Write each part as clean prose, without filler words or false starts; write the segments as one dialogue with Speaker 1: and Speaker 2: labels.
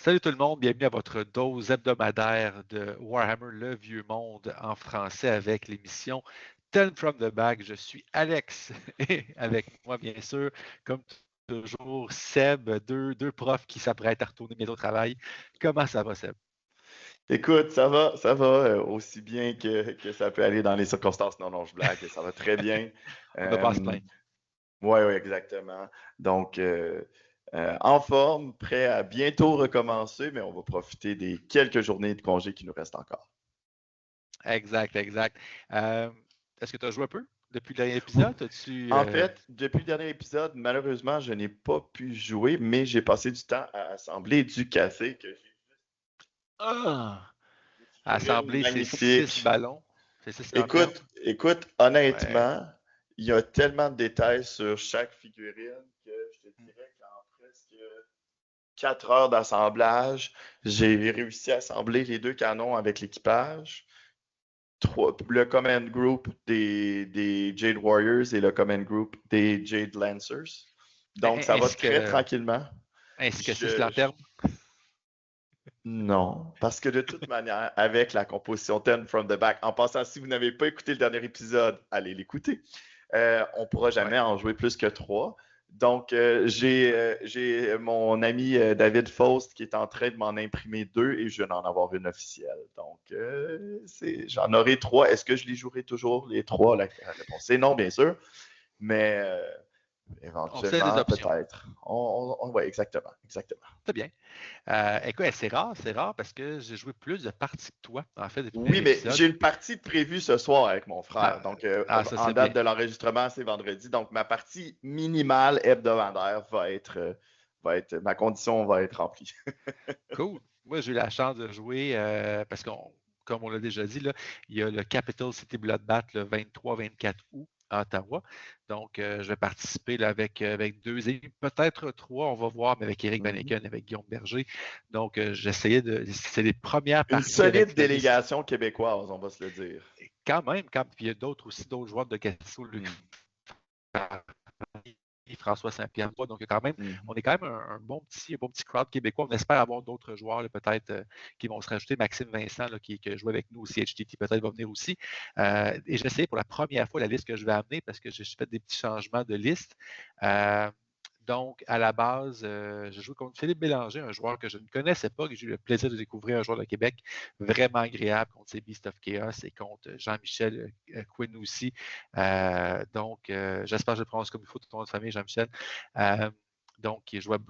Speaker 1: Salut tout le monde, bienvenue à votre dose hebdomadaire de Warhammer le Vieux Monde en français avec l'émission Ten from the Back. Je suis Alex et avec moi, bien sûr, comme toujours, Seb, deux profs qui s'apprêtent à retourner bientôt au travail. Comment ça va, Seb?
Speaker 2: Écoute, ça va aussi bien que ça peut aller dans les circonstances. Non, non, je blague, ça va très bien.
Speaker 1: On n'a pas à se
Speaker 2: Euh,
Speaker 1: plaindre.
Speaker 2: ouais, ouais, exactement. Donc, en forme, prêt à bientôt recommencer, mais on va profiter des quelques journées de congé qui nous restent encore.
Speaker 1: Exact, exact. Euh, Est-ce que tu as joué un peu depuis le dernier
Speaker 2: Ou-
Speaker 1: épisode? As-tu,
Speaker 2: En fait, depuis le dernier épisode, malheureusement, je n'ai pas pu jouer, mais j'ai passé du temps à assembler du café que j'ai
Speaker 1: ah,
Speaker 2: des figurines
Speaker 1: assemblé ces 6
Speaker 2: magnifiques.
Speaker 1: ballons, ces 6 lanternes?
Speaker 2: Écoute,
Speaker 1: Ouais.
Speaker 2: honnêtement, il y a tellement de détails sur chaque figurine que je te dirais qu'en presque 4 heures d'assemblage, j'ai réussi à assembler les 2 canons avec l'équipage, le command group des Jade Warriors et le command group des Jade Lancers. Donc, ça va
Speaker 1: Ainsi
Speaker 2: très
Speaker 1: que,
Speaker 2: tranquillement.
Speaker 1: ainsi que 6 lanternes.
Speaker 2: Je- Non, parce que de toute manière, avec la composition Ten from the Back, en passant, si vous n'avez pas écouté le dernier épisode, allez l'écouter. On ne pourra
Speaker 1: Ouais.
Speaker 2: jamais en jouer plus que 3. Donc, j'ai mon ami David Faust qui est en train de m'en imprimer 2 et je viens d'en avoir une officielle. Donc, j'en aurai 3. Est-ce que je les jouerai toujours, les 3? La réponse est non, bien sûr. Mais
Speaker 1: On sait des
Speaker 2: éventuellement,
Speaker 1: options.
Speaker 2: peut-être. Ouais, exactement, exactement.
Speaker 1: C'est bien. Écoute, c'est rare parce que j'ai joué plus de parties que toi, en fait, depuis le
Speaker 2: Oui,
Speaker 1: dernier
Speaker 2: mais
Speaker 1: épisode.
Speaker 2: j'ai une partie prévue ce soir avec mon frère.
Speaker 1: Ah,
Speaker 2: Donc,
Speaker 1: ça,
Speaker 2: en
Speaker 1: c'est bien.
Speaker 2: date de l'enregistrement, c'est vendredi. Donc, ma partie minimale hebdomadaire va être, ma condition va être remplie.
Speaker 1: Cool. Moi, j'ai eu la chance de jouer parce qu'on, comme on l'a déjà dit, là, il y a le Capital City Bloodbath le 23-24 août à Ottawa. Donc, je vais participer là, avec 2 équipes, peut-être 3, on va voir, mais avec Éric
Speaker 2: Mhm.
Speaker 1: Vaneken, avec Guillaume Berger. Donc, j'essayais de. C'est les premières
Speaker 2: Une
Speaker 1: parties
Speaker 2: solide
Speaker 1: avec la liste.
Speaker 2: délégation québécoise, on va se le dire.
Speaker 1: Puis il y a d'autres aussi, d'autres joueurs de Castillo, Luc
Speaker 2: Mhm.
Speaker 1: François Saint-Pierre. Donc, on
Speaker 2: Mhm.
Speaker 1: est quand même un bon petit crowd québécois. On espère avoir d'autres joueurs, peut-être, qui vont se rajouter. Maxime Vincent, là, qui joue avec nous aussi, HTT, peut-être va venir aussi. Et j'ai essayé pour la première fois la liste que je vais amener parce que j'ai fait des petits changements de liste. Donc, à la base, je joue contre Philippe Bélanger, un joueur que je ne connaissais pas, que j'ai eu le plaisir de découvrir, un joueur de Québec vraiment agréable contre ses Beast of Chaos et contre Jean-Michel Quinn aussi. J'espère que je le prononce comme il faut, tout ton nom de famille, Jean-Michel. Euh, donc, qui est joueur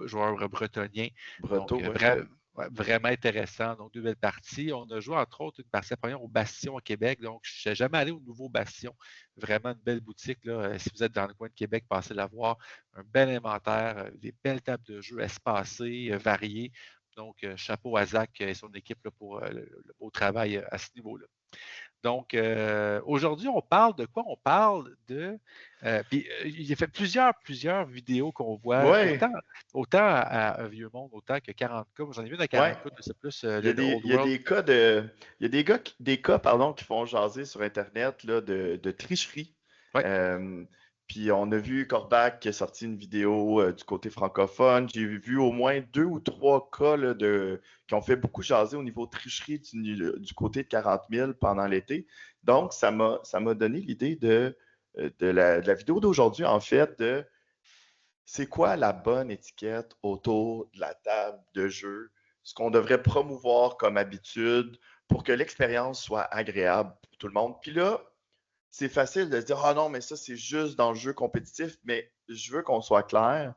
Speaker 1: bretonien. Donc,
Speaker 2: Breton, ouais.
Speaker 1: ouais, vraiment intéressant. Donc, 2 belles parties. On a joué, entre autres, une partie première au Bastion au Québec. Donc, je ne suis jamais allé au nouveau Bastion. Vraiment une belle boutique. Là. Si vous êtes dans le coin de Québec, passez la voir. Un bel inventaire, des belles tables de jeu espacées, variées. Donc, chapeau à Zach et son équipe là, pour le beau travail à ce niveau-là. Donc, aujourd'hui, on parle de quoi? On parle de. Puis, il a fait plusieurs vidéos qu'on voit,
Speaker 2: Ouais,
Speaker 1: autant à Vieux Monde, autant que 40K. Moi, j'en ai vu dans
Speaker 2: ouais.
Speaker 1: 40K, c'est plus Old
Speaker 2: Il y a
Speaker 1: World.
Speaker 2: des cas de, il y a des gars, des cas, pardon, qui font jaser sur Internet là, de tricherie.
Speaker 1: Oui,
Speaker 2: Euh, Puis on a vu Corbac qui a sorti une vidéo du côté francophone. J'ai vu au moins 2 ou 3 cas là, qui ont fait beaucoup jaser au niveau tricherie du côté de 40 000 pendant l'été. Donc, ça m'a donné l'idée de la vidéo d'aujourd'hui, en fait, de c'est quoi la bonne étiquette autour de la table de jeu, ce qu'on devrait promouvoir comme habitude pour que l'expérience soit agréable pour tout le monde. Puis là, c'est facile de se dire, ah non, mais ça, c'est juste dans le jeu compétitif, mais je veux qu'on soit clair.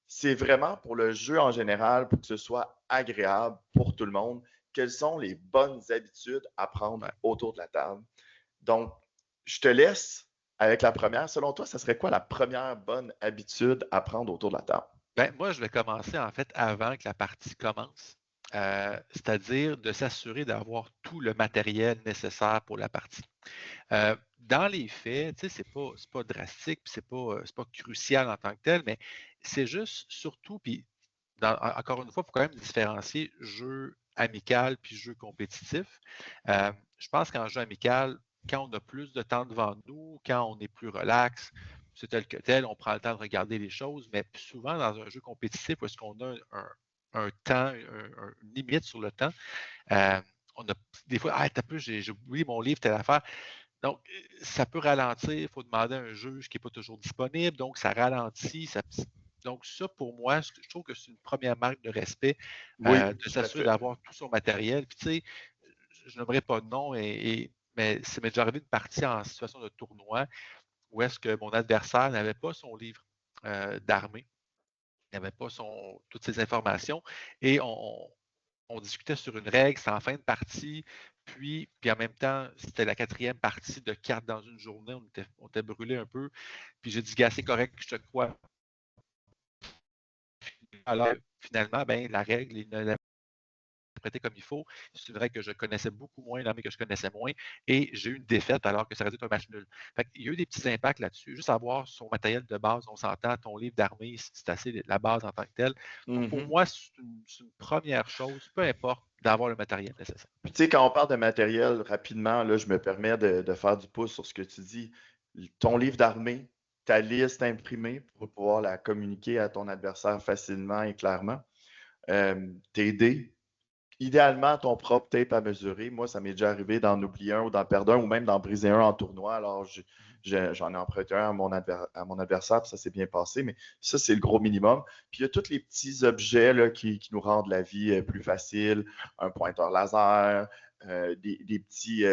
Speaker 2: C'est vraiment pour le jeu en général, pour que ce soit agréable pour tout le monde. Quelles sont les bonnes habitudes à prendre
Speaker 1: ouais.
Speaker 2: autour de la table? Donc, je te laisse avec la première. Selon toi, ça serait quoi la première bonne habitude à prendre autour de la table?
Speaker 1: Ben, moi, je vais commencer en fait avant que la partie commence. C'est-à-dire de s'assurer d'avoir tout le matériel nécessaire pour la partie. Dans les faits, tu sais, c'est pas drastique, puis c'est pas crucial en tant que tel, mais c'est juste surtout, puis encore une fois, il faut quand même différencier jeu amical puis jeu compétitif. Je pense qu'en jeu amical, quand on a plus de temps devant nous, quand on est plus relax, c'est tel que tel, on prend le temps de regarder les choses, mais souvent dans un jeu compétitif où est-ce qu'on a un temps, une limite sur le temps. On a des fois, t'as peu, j'ai oublié mon livre, telle affaire. Donc, ça peut ralentir. Il faut demander à un juge qui n'est pas toujours disponible. Donc, ça ralentit. Donc, ça, pour moi, je trouve que c'est une première marque de respect
Speaker 2: Oui,
Speaker 1: de
Speaker 2: tout à
Speaker 1: s'assurer
Speaker 2: fait.
Speaker 1: d'avoir tout son matériel. Puis, tu sais, je n'aimerais pas de nom, mais ça m'est déjà arrivé une partie en situation de tournoi où est-ce que mon adversaire n'avait pas son livre d'armée, n'avait pas toutes ses informations et on discutait sur une règle, c'est en fin de partie, puis en même temps, c'était la quatrième partie de cartes dans une journée, on était brûlé un peu, puis j'ai dit, gars, c'est correct, je te crois. Alors, finalement, ben, la règle, il ne l'a interprétée comme il faut. C'est une règle que je connaissais beaucoup moins, une armée que je connaissais moins, et j'ai eu une défaite alors que ça aurait été un match nul. Fait il y a eu des petits impacts là-dessus. Juste avoir son matériel de base, on s'entend, ton livre d'armée, c'est assez la base en tant que telle. Donc, pour moi, c'est une première chose, peu importe, d'avoir le matériel nécessaire.
Speaker 2: Puis, tu sais, quand on parle de matériel, rapidement, là, je me permets de faire du pouce sur ce que tu dis. Ton livre d'armée, ta liste imprimée pour pouvoir la communiquer à ton adversaire facilement et clairement. Tes dés, idéalement, ton propre tape à mesurer. Moi, ça m'est déjà arrivé d'en oublier un ou d'en perdre un ou même d'en briser un en tournoi. Alors, j'en ai emprunté un à mon adversaire, puis ça s'est bien passé. Mais ça, c'est le gros minimum. Puis il y a tous les petits objets là, qui nous rendent la vie plus facile. Un pointeur laser, des petits.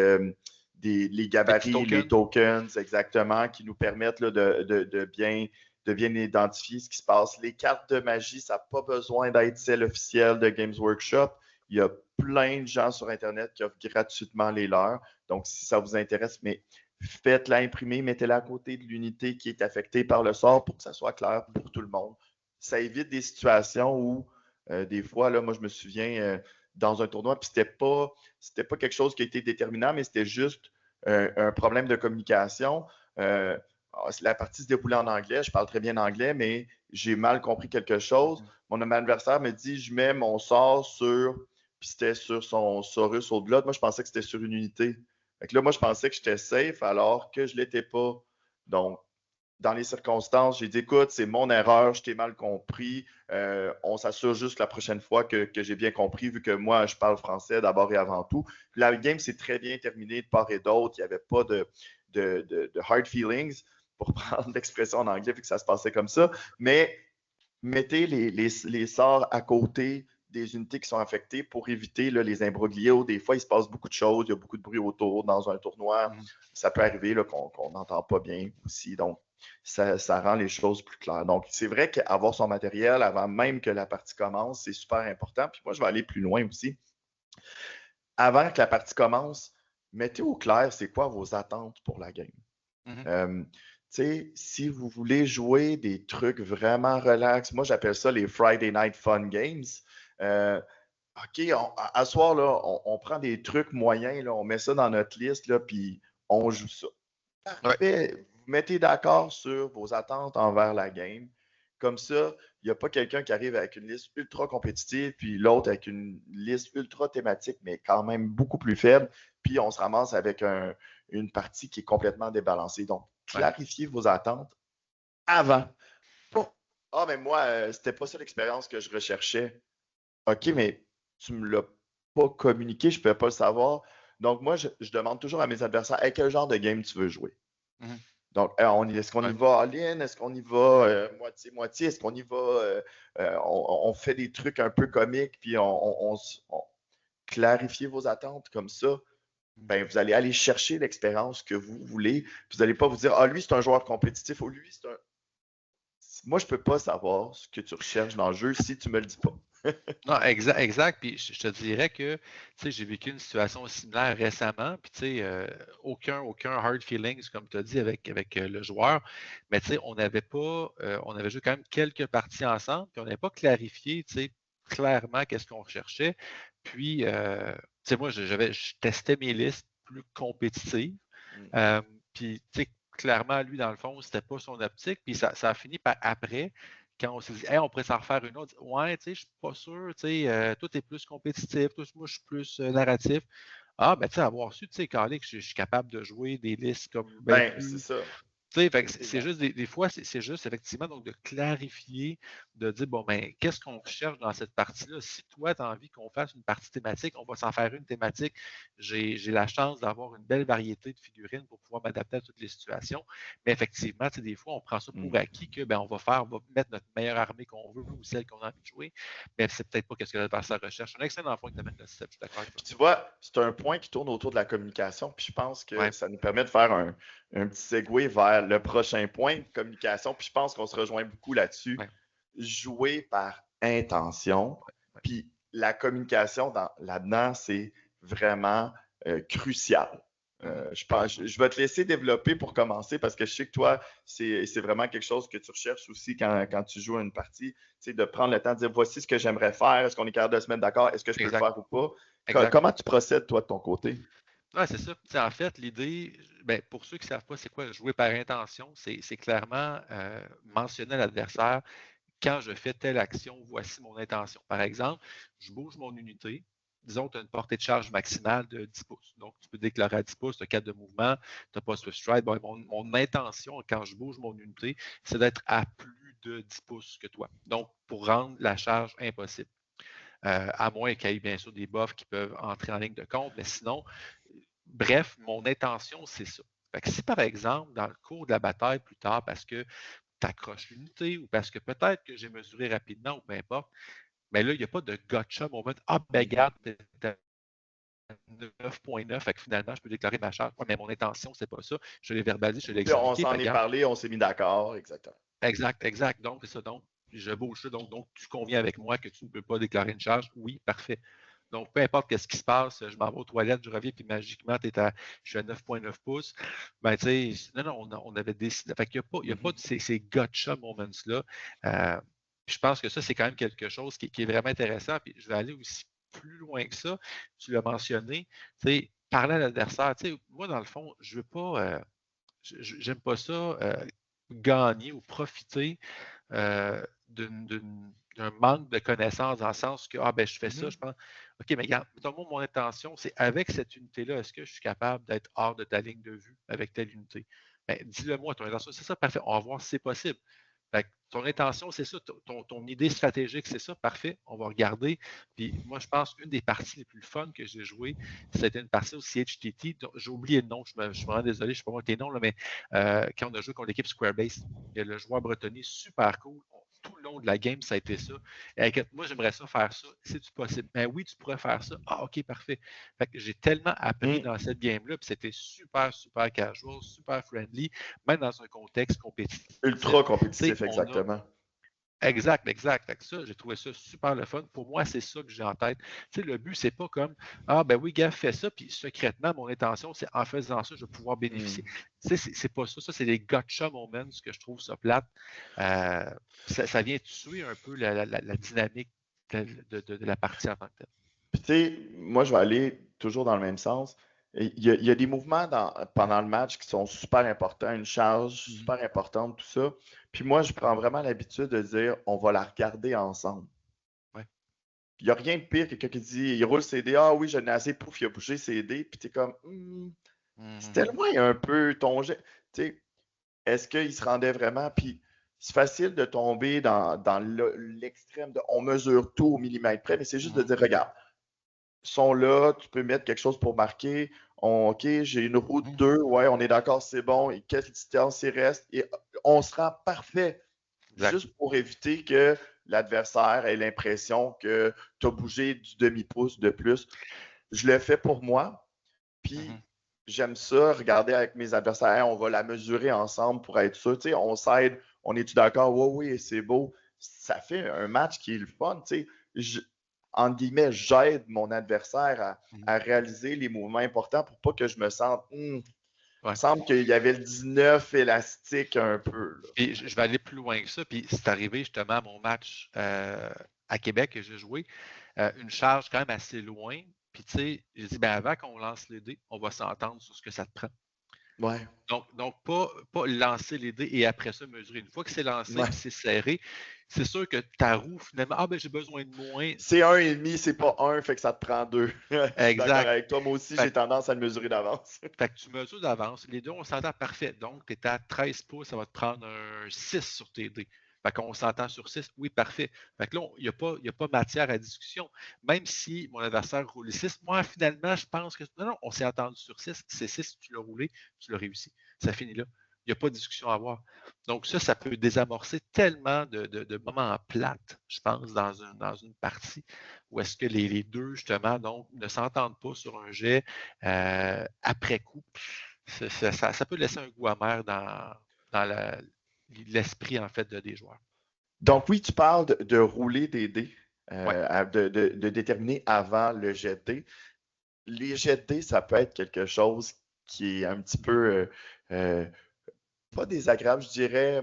Speaker 2: Les
Speaker 1: Des petits
Speaker 2: gabarits, les
Speaker 1: tokens.
Speaker 2: tokens, exactement, qui nous permettent là, de bien identifier ce qui se passe. Les cartes de magie, ça n'a pas besoin d'être celle officielle de Games Workshop. Il y a plein de gens sur Internet qui offrent gratuitement les leurs. Donc, si ça vous intéresse, mais faites-la imprimer, mettez-la à côté de l'unité qui est affectée par le sort pour que ça soit clair pour tout le monde. Ça évite des situations où, des fois, là, moi, je me souviens dans un tournoi, puis c'était pas quelque chose qui a été déterminant, mais c'était juste un problème de communication. La partie se déroulait en anglais, je parle très bien anglais, mais j'ai mal compris quelque chose. Mon adversaire me dit, je mets mon sort sur, puis c'était sur son Saurus au-delà. Moi, je pensais que c'était sur une unité. Fait que là, moi, je pensais que j'étais safe alors que je ne l'étais pas. Donc, dans les circonstances, j'ai dit, écoute, c'est mon erreur, je t'ai mal compris. On s'assure juste la prochaine fois que j'ai bien compris, vu que moi, je parle français d'abord et avant tout. Puis la game s'est très bien terminée de part et d'autre. Il n'y avait pas de hard feelings, pour prendre l'expression en anglais, vu que ça se passait comme ça. Mais mettez les sorts à côté des unités qui sont affectées pour éviter là, les imbroglios. Des fois, il se passe beaucoup de choses, il y a beaucoup de bruit autour dans un tournoi. Ça peut arriver qu'on n'entend pas bien aussi. Donc, ça rend les choses plus claires. Donc, c'est vrai qu'avoir son matériel avant même que la partie commence, c'est super important. Puis moi, je vais aller plus loin aussi. Avant que la partie commence, mettez au clair c'est quoi vos attentes pour la game. Si vous voulez jouer des trucs vraiment relax, moi j'appelle ça les Friday Night Fun Games. OK, à soir, là, on prend des trucs moyens, là, on met ça dans notre liste, là, puis on joue ça. Parfait. Vous mettez d'accord sur vos attentes envers la game. Comme ça, il n'y a pas quelqu'un qui arrive avec une liste ultra compétitive, puis l'autre avec une liste ultra thématique, mais quand même beaucoup plus faible, puis on se ramasse avec une partie qui est complètement débalancée. Donc, clarifiez vos attentes avant. Ah, mais moi, c'était pas ça l'expérience que je recherchais. OK, mais tu me l'as pas communiqué, je ne pouvais pas le savoir. Donc, moi, je demande toujours à mes adversaires, hey, quel genre de game tu veux jouer? Donc, est-ce qu'on y va all-in? Est-ce qu'on y va moitié-moitié? Est-ce qu'on y va, on fait des trucs un peu comiques, puis on clarifiez vos attentes comme ça. Ben, vous allez aller chercher l'expérience que vous voulez. Puis vous n'allez pas vous dire, ah, lui, c'est un joueur compétitif, ou lui, c'est un. Moi, je ne peux pas savoir ce que tu recherches dans le jeu si tu ne me le dis pas.
Speaker 1: Non, exact. Puis je te dirais que j'ai vécu une situation similaire récemment. Puis aucun hard feelings, comme tu as dit, avec le joueur. Mais on n'avait pas, on avait joué quand même quelques parties ensemble, puis on n'avait pas clarifié clairement qu'est-ce qu'on recherchait. Puis, moi, je testais mes listes plus compétitives. Puis, clairement, lui, dans le fond, c'était pas son optique. Puis ça a fini par après quand on s'est dit, hey, on pourrait s'en refaire une autre. Ouais, je suis pas sûr, toi, tu es plus compétitif, toi, moi, je suis plus narratif. Ah, ben, avoir su, Carly, que je suis capable de jouer des listes comme
Speaker 2: Ben, c'est ça.
Speaker 1: Tu sais, fait que c'est juste des fois, c'est juste effectivement donc de clarifier, de dire bon, ben, qu'est-ce qu'on recherche dans cette partie-là? Si toi, tu as envie qu'on fasse une partie thématique, on va s'en faire une thématique. J'ai la chance d'avoir une belle variété de figurines pour pouvoir m'adapter à toutes les situations. Mais effectivement, tu sais, des fois, on prend ça pour acquis que ben, on va mettre notre meilleure armée qu'on veut ou celle qu'on a envie de jouer. Mais c'est peut-être pas ce que l'adversaire recherche. Un excellent point que tu amènes là, Seb, je suis d'accord avec toi.
Speaker 2: Puis tu vois, c'est un point qui tourne autour de la communication, puis je pense que
Speaker 1: Ouais.
Speaker 2: ça nous permet de faire un petit segue vers le prochain point de communication, puis je pense qu'on se rejoint beaucoup là-dessus.
Speaker 1: Ouais.
Speaker 2: Jouer par intention, puis la communication là-dedans, c'est vraiment crucial. Je vais te laisser développer pour commencer parce que je sais que toi, c'est vraiment quelque chose que tu recherches aussi quand tu joues à une partie, de prendre le temps de dire voici ce que j'aimerais faire, est-ce qu'on est capable de se mettre d'accord, est-ce que je peux le faire ou pas? Comment tu procèdes, toi, de ton côté?
Speaker 1: Oui, c'est ça. T'sais, en fait, l'idée, ben, pour ceux qui ne savent pas c'est quoi jouer par intention, c'est clairement mentionner à l'adversaire quand je fais telle action, voici mon intention. Par exemple, je bouge mon unité. Disons, tu as une portée de charge maximale de 10 pouces. Donc, tu peux déclarer à 10 pouces, tu as 4 de mouvement, tu n'as pas Swift Stride. Bon, mon intention, quand je bouge mon unité, c'est d'être à plus de 10 pouces que toi. Donc, pour rendre la charge impossible. À moins qu'il y ait bien sûr des buffs qui peuvent entrer en ligne de compte, mais sinon, bref, mon intention, c'est ça. Fait que si par exemple, dans le cours de la bataille plus tard, parce que tu accroches l'unité ou parce que peut-être que j'ai mesuré rapidement ou peu importe, mais là, il n'y a pas de gotcha moment. Ah, ben garde, t'es à 9.9, fait que finalement, je peux déclarer ma charge. Ouais, mais mon intention, c'est pas ça. Je l'ai verbalisé, je l'ai
Speaker 2: Puis on
Speaker 1: expliqué.
Speaker 2: s'en
Speaker 1: Fait
Speaker 2: est
Speaker 1: garde.
Speaker 2: parlé, on s'est mis d'accord, exactement.
Speaker 1: Exact. Donc, c'est ça. Donc, je bouge ça. Donc, tu conviens avec moi que tu ne peux pas déclarer une charge? Oui, parfait. Donc, peu importe ce qui se passe, je m'en vais aux toilettes, je reviens, puis magiquement, je suis à 9.9 pouces. Ben, tu sais, non, on avait décidé. Fait qu'il n'y a pas de ces gotcha moments-là. Puis je pense que ça, c'est quand même quelque chose qui est vraiment intéressant. Puis je vais aller aussi plus loin que ça. Tu l'as mentionné, tu sais, parler à l'adversaire. Tu sais, moi, dans le fond, je veux pas, j'aime pas ça, gagner ou profiter d'un manque de connaissances dans le sens que, ah, ben, je fais ça, je pense, OK, mais regarde, moi, mon intention, c'est avec cette unité-là, est-ce que je suis capable d'être hors de ta ligne de vue avec telle unité? Ben, dis-le moi, ton intention, c'est ça, parfait, on va voir si c'est possible. Fait que ton intention, c'est ça, ton idée stratégique, c'est ça, parfait, on va regarder. Puis moi, je pense qu'une des parties les plus fun que j'ai jouées, c'était une partie au CHTT. J'ai oublié le nom, je suis vraiment désolé, je ne sais pas moi tes noms, là, mais quand on a joué contre l'équipe Squarebase, il y a le joueur bretonné, super cool. Tout le long de la game, ça a été ça. Et moi, j'aimerais ça faire ça. C'est-tu possible? Ben oui, tu pourrais faire ça. Ah, OK, parfait. Fait que j'ai tellement appris dans cette game-là, puis c'était super, super casual, super friendly, même dans un contexte compétitif.
Speaker 2: Ultra
Speaker 1: T'sais,
Speaker 2: compétitif, exactement.
Speaker 1: Exact. Fait que ça, j'ai trouvé ça super le fun. Pour moi, c'est ça que j'ai en tête. Tu sais, le but, c'est pas comme ah ben oui, gars, fais ça, puis secrètement, mon intention, c'est en faisant ça, je vais pouvoir bénéficier. Tu sais, c'est pas ça. Ça, c'est des gotcha moments que je trouve ça plate. Ça vient tuer un peu la dynamique de la partie en tant que telle.
Speaker 2: Puis tu sais, moi, je vais aller toujours dans le même sens. Il y a des mouvements pendant le match qui sont super importants, une charge super importante, tout ça. Puis moi, je prends vraiment l'habitude de dire on va la regarder ensemble.
Speaker 1: Ouais.
Speaker 2: Il n'y a rien de pire que quelqu'un qui dit il roule ses dés, ah oui, j'en ai assez, pouf, il a bougé ses dés. Puis tu es comme c'était loin un peu ton jet. Tu sais, est-ce qu'il se rendait vraiment? Puis c'est facile de tomber dans l'extrême de on mesure tout au millimètre près, mais c'est juste de dire regarde, sont là, tu peux mettre quelque chose pour marquer. OK, j'ai une route 2, ouais, on est d'accord, c'est bon. Et quelle distance il reste? Et on se rend parfait.
Speaker 1: Exact.
Speaker 2: Juste pour éviter que l'adversaire ait l'impression que tu as bougé du demi-pouce de plus. Je le fais pour moi. Puis j'aime ça, regarder avec mes adversaires, on va la mesurer ensemble pour être sûr. Tu sais, on s'aide, on est-tu d'accord? Oui, c'est beau. Ça fait un match qui est le fun. Tu sais, entre guillemets, j'aide mon adversaire à réaliser les mouvements importants pour pas que je me sente. Il me semble qu'il y avait le 19 élastique un peu. Là.
Speaker 1: Puis je vais aller plus loin que ça. Puis c'est arrivé justement à mon match à Québec que j'ai joué. Une charge quand même assez loin. Puis tu sais, j'ai dit, ben avant qu'on lance les dés, on va s'entendre sur ce que ça te prend.
Speaker 2: Ouais.
Speaker 1: Donc pas lancer les dés et après ça mesurer. Une fois que c'est lancé et c'est serré, c'est sûr que ta roue, finalement, ben j'ai besoin de moins.
Speaker 2: C'est 1,5, c'est pas 1, fait que ça te prend 2. Je suis d'accord
Speaker 1: Exact.
Speaker 2: avec toi. Moi aussi,
Speaker 1: Fait,
Speaker 2: j'ai tendance à le mesurer d'avance.
Speaker 1: fait que tu mesures d'avance. Les deux, on s'entend parfait. Donc, tu es à 13 pouces, ça va te prendre un 6 sur tes dés. Fait qu'on s'entend sur 6, oui, parfait. Fait que là, il n'y a pas matière à discussion. Même si mon adversaire roule 6, moi, finalement, je pense que non, on s'est entendu sur 6. C'est 6, tu l'as roulé, tu l'as réussi. Ça finit là. Il n'y a pas de discussion à avoir. Donc, ça peut désamorcer tellement de moments plates, je pense, dans une partie, où est-ce que les deux, justement, donc, ne s'entendent pas sur un jet après coup. Ça peut laisser un goût amer dans l'esprit, en fait, des joueurs.
Speaker 2: Donc oui, tu parles de rouler des dés,
Speaker 1: Ouais.
Speaker 2: de déterminer avant le jet de dés. Les jets de dés, ça peut être quelque chose qui est un petit peu, pas désagréable, je dirais,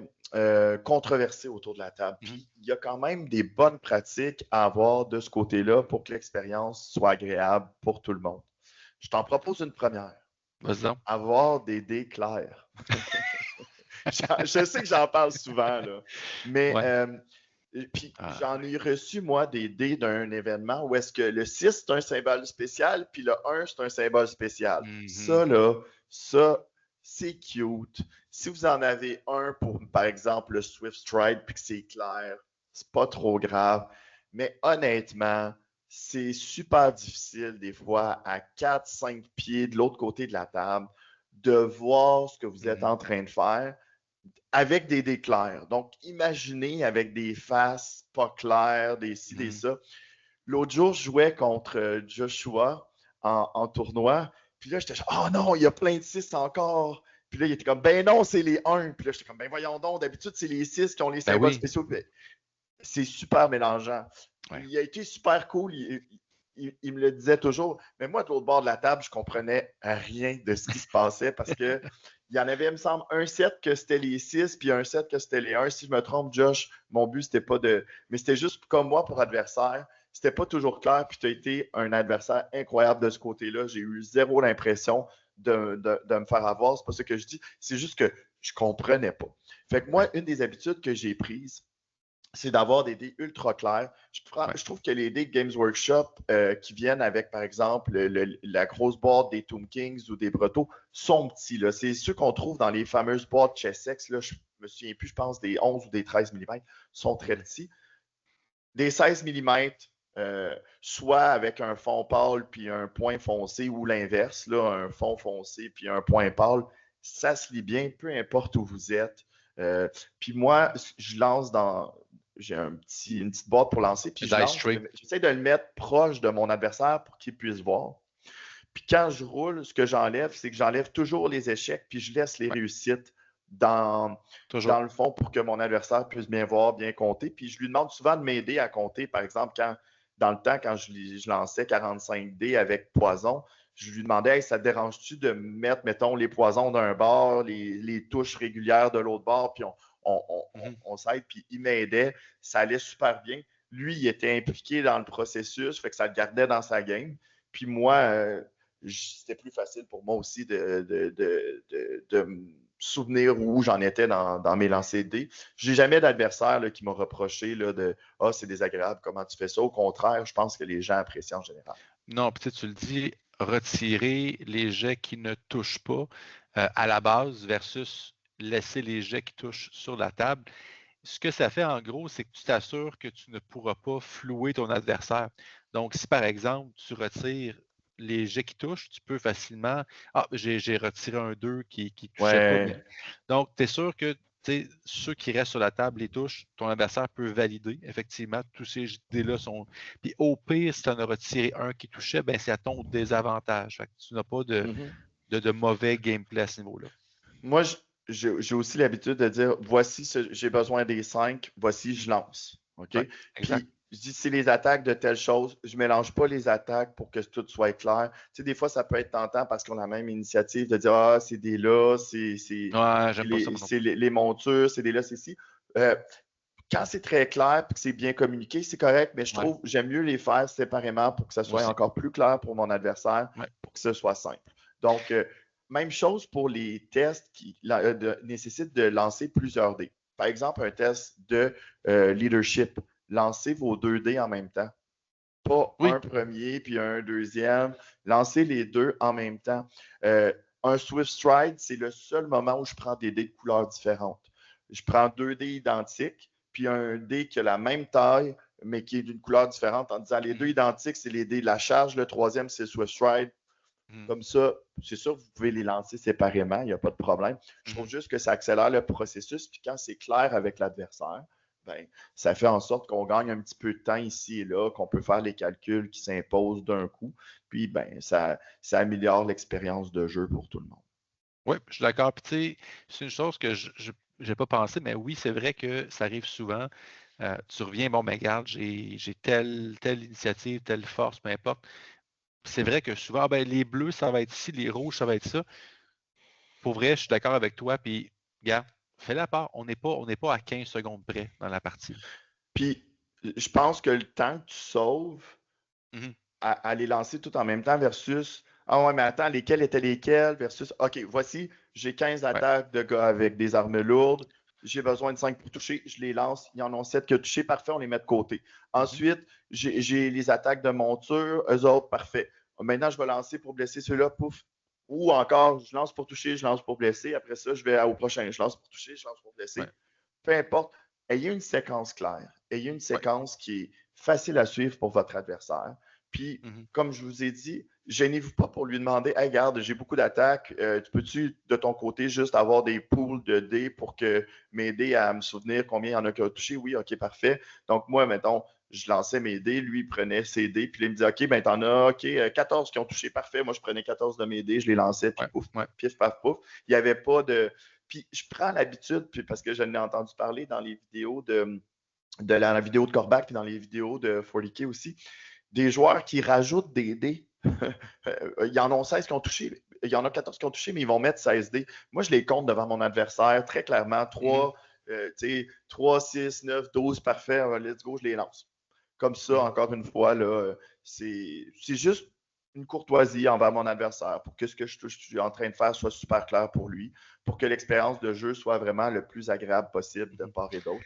Speaker 2: controversé autour de la table. Puis il y a quand même des bonnes pratiques à avoir de ce côté-là pour que l'expérience soit agréable pour tout le monde. Je t'en propose une première.
Speaker 1: Vas-y donc.
Speaker 2: Avoir des dés clairs. Je sais que j'en parle souvent, là, mais
Speaker 1: Ouais.
Speaker 2: puis j'en ai reçu, moi, des dés d'un événement où est-ce que le 6, c'est un symbole spécial, puis le 1, c'est un symbole spécial. Ça, là, ça, c'est cute. Si vous en avez un pour, par exemple, le Swift Stride, puis que c'est clair, c'est pas trop grave. Mais honnêtement, c'est super difficile des fois à 4-5 pieds de l'autre côté de la table de voir ce que vous êtes en train de faire avec des dés clairs. Donc, imaginez avec des faces pas claires, des ci, des ça. L'autre jour, je jouais contre Joshua en tournoi. Puis là, j'étais genre, oh non, il y a plein de 6 encore. Puis là, il était comme, ben non, c'est les 1. Puis là, j'étais comme, ben voyons donc, d'habitude, c'est les 6 qui ont les
Speaker 1: Ben
Speaker 2: symboles
Speaker 1: oui.
Speaker 2: spéciaux. C'est super mélangeant.
Speaker 1: Ouais.
Speaker 2: Il a été super cool. Il me le disait toujours. Mais moi, de l'autre bord de la table, je comprenais rien de ce qui se passait parce que il y en avait, il me semble, un set que c'était les 6, puis un set que c'était les 1. Si je me trompe, Josh, mon but, c'était pas de. Mais c'était juste comme moi pour adversaire. C'était pas toujours clair, puis tu as été un adversaire incroyable de ce côté-là. J'ai eu zéro l'impression de me faire avoir. C'est pas ce que je dis. C'est juste que je comprenais pas. Fait que moi, une des habitudes que j'ai prises, c'est d'avoir des dés ultra clairs. Je trouve que les dés Games Workshop qui viennent avec, par exemple, la grosse boîte des Tomb Kings ou des Breteaux sont petits. Là. C'est ceux qu'on trouve dans les fameuses boîtes Chessex. Là, je me souviens plus, je pense, des 11 ou des 13 mm sont très petits. Des 16 mm, soit avec un fond pâle puis un point foncé ou l'inverse, là, un fond foncé puis un point pâle, ça se lit bien, peu importe où vous êtes. Puis moi, je lance dans. J'ai une petite boîte pour lancer, puis j'essaie de le mettre proche de mon adversaire pour qu'il puisse voir. Puis quand je roule, ce que j'enlève, c'est que j'enlève toujours les échecs, puis je laisse les réussites dans le fond pour que mon adversaire puisse bien voir, bien compter. Puis je lui demande souvent de m'aider à compter. Par exemple, dans le temps, quand je lançais 45 dés avec poison, je lui demandais, hey, ça te dérange-tu de mettre, mettons, les poisons d'un bord, les touches régulières de l'autre bord, puis on s'aide, puis il m'aidait. Ça allait super bien. Lui, il était impliqué dans le processus, fait que ça le gardait dans sa game. Puis moi, c'était plus facile pour moi aussi de me souvenir où j'en étais dans mes lancers de dés. J'ai jamais d'adversaire qui m'a reproché là, de « Ah, c'est désagréable, comment tu fais ça? » Au contraire, je pense que les gens apprécient en général.
Speaker 1: Non, peut-être tu le dis, retirer les jets qui ne touchent pas à la base versus laisser les jets qui touchent sur la table. Ce que ça fait en gros, c'est que tu t'assures que tu ne pourras pas flouer ton adversaire. Donc, si par exemple, tu retires les jets qui touchent, tu peux facilement. Ah, j'ai retiré un 2 qui ne touchait pas.
Speaker 2: Ouais.
Speaker 1: Donc, tu es sûr que ceux qui restent sur la table les touchent, ton adversaire peut valider. Effectivement, tous ces dés-là sont. Puis au pire, si tu en as retiré un qui touchait, ben, c'est à ton désavantage. Fait que tu n'as pas de mauvais gameplay à ce niveau-là.
Speaker 2: Moi, j'ai aussi l'habitude de dire voici, j'ai besoin des 5, voici, je lance. OK?
Speaker 1: Ouais, exact.
Speaker 2: Puis, je dis c'est les attaques de telle chose. Je ne mélange pas les attaques pour que tout soit clair. Tu sais, des fois, ça peut être tentant parce qu'on a la même initiative de dire ah, c'est des là, c'est
Speaker 1: Ouais, j'aime pas ça, moi non plus.
Speaker 2: les montures, c'est des là, c'est ci. Quand c'est très clair et que c'est bien communiqué, c'est correct, mais je trouve j'aime mieux les faire séparément pour que ça soit encore plus clair pour mon adversaire, pour que ce soit simple. Donc, même chose pour les tests qui nécessitent de lancer plusieurs dés. par exemple, un test de leadership. Lancez vos 2 dés en même temps. Pas
Speaker 1: Oui.
Speaker 2: un premier puis un deuxième. Lancez les deux en même temps. Un Swift Stride, c'est le seul moment où je prends des dés de couleurs différentes. Je prends 2 dés identiques, puis un dé qui a la même taille, mais qui est d'une couleur différente, en disant les deux identiques, c'est les dés de la charge. Le troisième, c'est Swift Stride. Comme ça, c'est sûr que vous pouvez les lancer séparément, il n'y a pas de problème. Je trouve juste que ça accélère le processus, puis quand c'est clair avec l'adversaire, ben, ça fait en sorte qu'on gagne un petit peu de temps ici et là, qu'on peut faire les calculs qui s'imposent d'un coup, puis ben, ça améliore l'expérience de jeu pour tout le monde.
Speaker 1: Oui, je suis d'accord. Puis, tu sais, c'est une chose que je n'ai pas pensé, mais oui, c'est vrai que ça arrive souvent. Tu reviens, bon, ben, regarde, j'ai telle initiative, telle force, peu importe. C'est vrai que souvent, ben, les bleus, ça va être ci, les rouges, ça va être ça. Pour vrai, je suis d'accord avec toi. Puis, regarde, fais la part. On n'est pas à 15 secondes près dans la partie.
Speaker 2: Puis, je pense que le temps que tu sauves
Speaker 1: Mhm.
Speaker 2: à les lancer tout en même temps versus ah ouais, mais attends, lesquels étaient lesquels versus OK, voici, j'ai 15
Speaker 1: Ouais.
Speaker 2: attaques de gars avec des armes lourdes, j'ai besoin de 5 pour toucher, je les lance, il y en a 7 qui ont touché, parfait, on les met de côté.
Speaker 1: Mhm.
Speaker 2: Ensuite, j'ai les attaques de monture, eux autres, parfait. Maintenant, je vais lancer pour blesser ceux-là, pouf. Ou encore, je lance pour toucher, je lance pour blesser. Après ça, je vais au prochain, je lance pour toucher, je lance pour blesser.
Speaker 1: Ouais.
Speaker 2: Peu importe, ayez une séquence claire, ayez une
Speaker 1: Ouais.
Speaker 2: séquence qui est facile à suivre pour votre adversaire. Puis,
Speaker 1: Mhm.
Speaker 2: comme je vous ai dit, gênez-vous pas pour lui demander hey, regarde, j'ai beaucoup d'attaques. Tu peux-tu, de ton côté, juste avoir des pools de dés pour m'aider à me souvenir combien il y en a qui ont touché Oui, OK, parfait. Donc, moi, mettons, je lançais mes dés, lui, il prenait ses dés, puis il me disait OK, ben, t'en as OK, 14 qui ont touché, parfait. Moi, je prenais 14 de mes dés, je les lançais, puis
Speaker 1: Ouais.
Speaker 2: pouf,
Speaker 1: Ouais.
Speaker 2: pif, paf, pouf. Il n'y avait pas de. Puis, je prends l'habitude, puis parce que je l'ai entendu parler dans les vidéos de la vidéo de Corbac, puis dans les vidéos de 40K aussi, des joueurs qui rajoutent des dés. Il y en a 16 qui ont touché. Il y en a 14 qui ont touché, mais ils vont mettre 16 dés. Moi, je les compte devant mon adversaire très clairement. 3, 3 6, 9, 12, parfait. Let's go, je les lance. Comme ça,
Speaker 1: Mhm.
Speaker 2: encore une fois, là, c'est juste une courtoisie envers mon adversaire pour que ce que je suis en train de faire soit super clair pour lui, pour que l'expérience de jeu soit vraiment le plus agréable possible de
Speaker 1: Mhm.
Speaker 2: part et d'autre.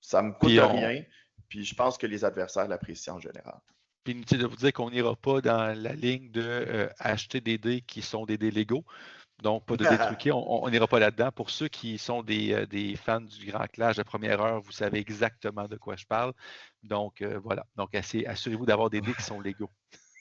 Speaker 2: Ça ne me coûte
Speaker 1: Puis,
Speaker 2: rien, puis je pense que les adversaires l'apprécient en général.
Speaker 1: Puis inutile de vous dire qu'on n'ira pas dans la ligne de acheter des dés qui sont des dés légaux. Donc, pas de dés truqués. On n'ira pas là-dedans. Pour ceux qui sont des fans du Grand Clash de première heure, vous savez exactement de quoi je parle. Donc, voilà. Donc, assurez-vous d'avoir des dés qui sont légaux.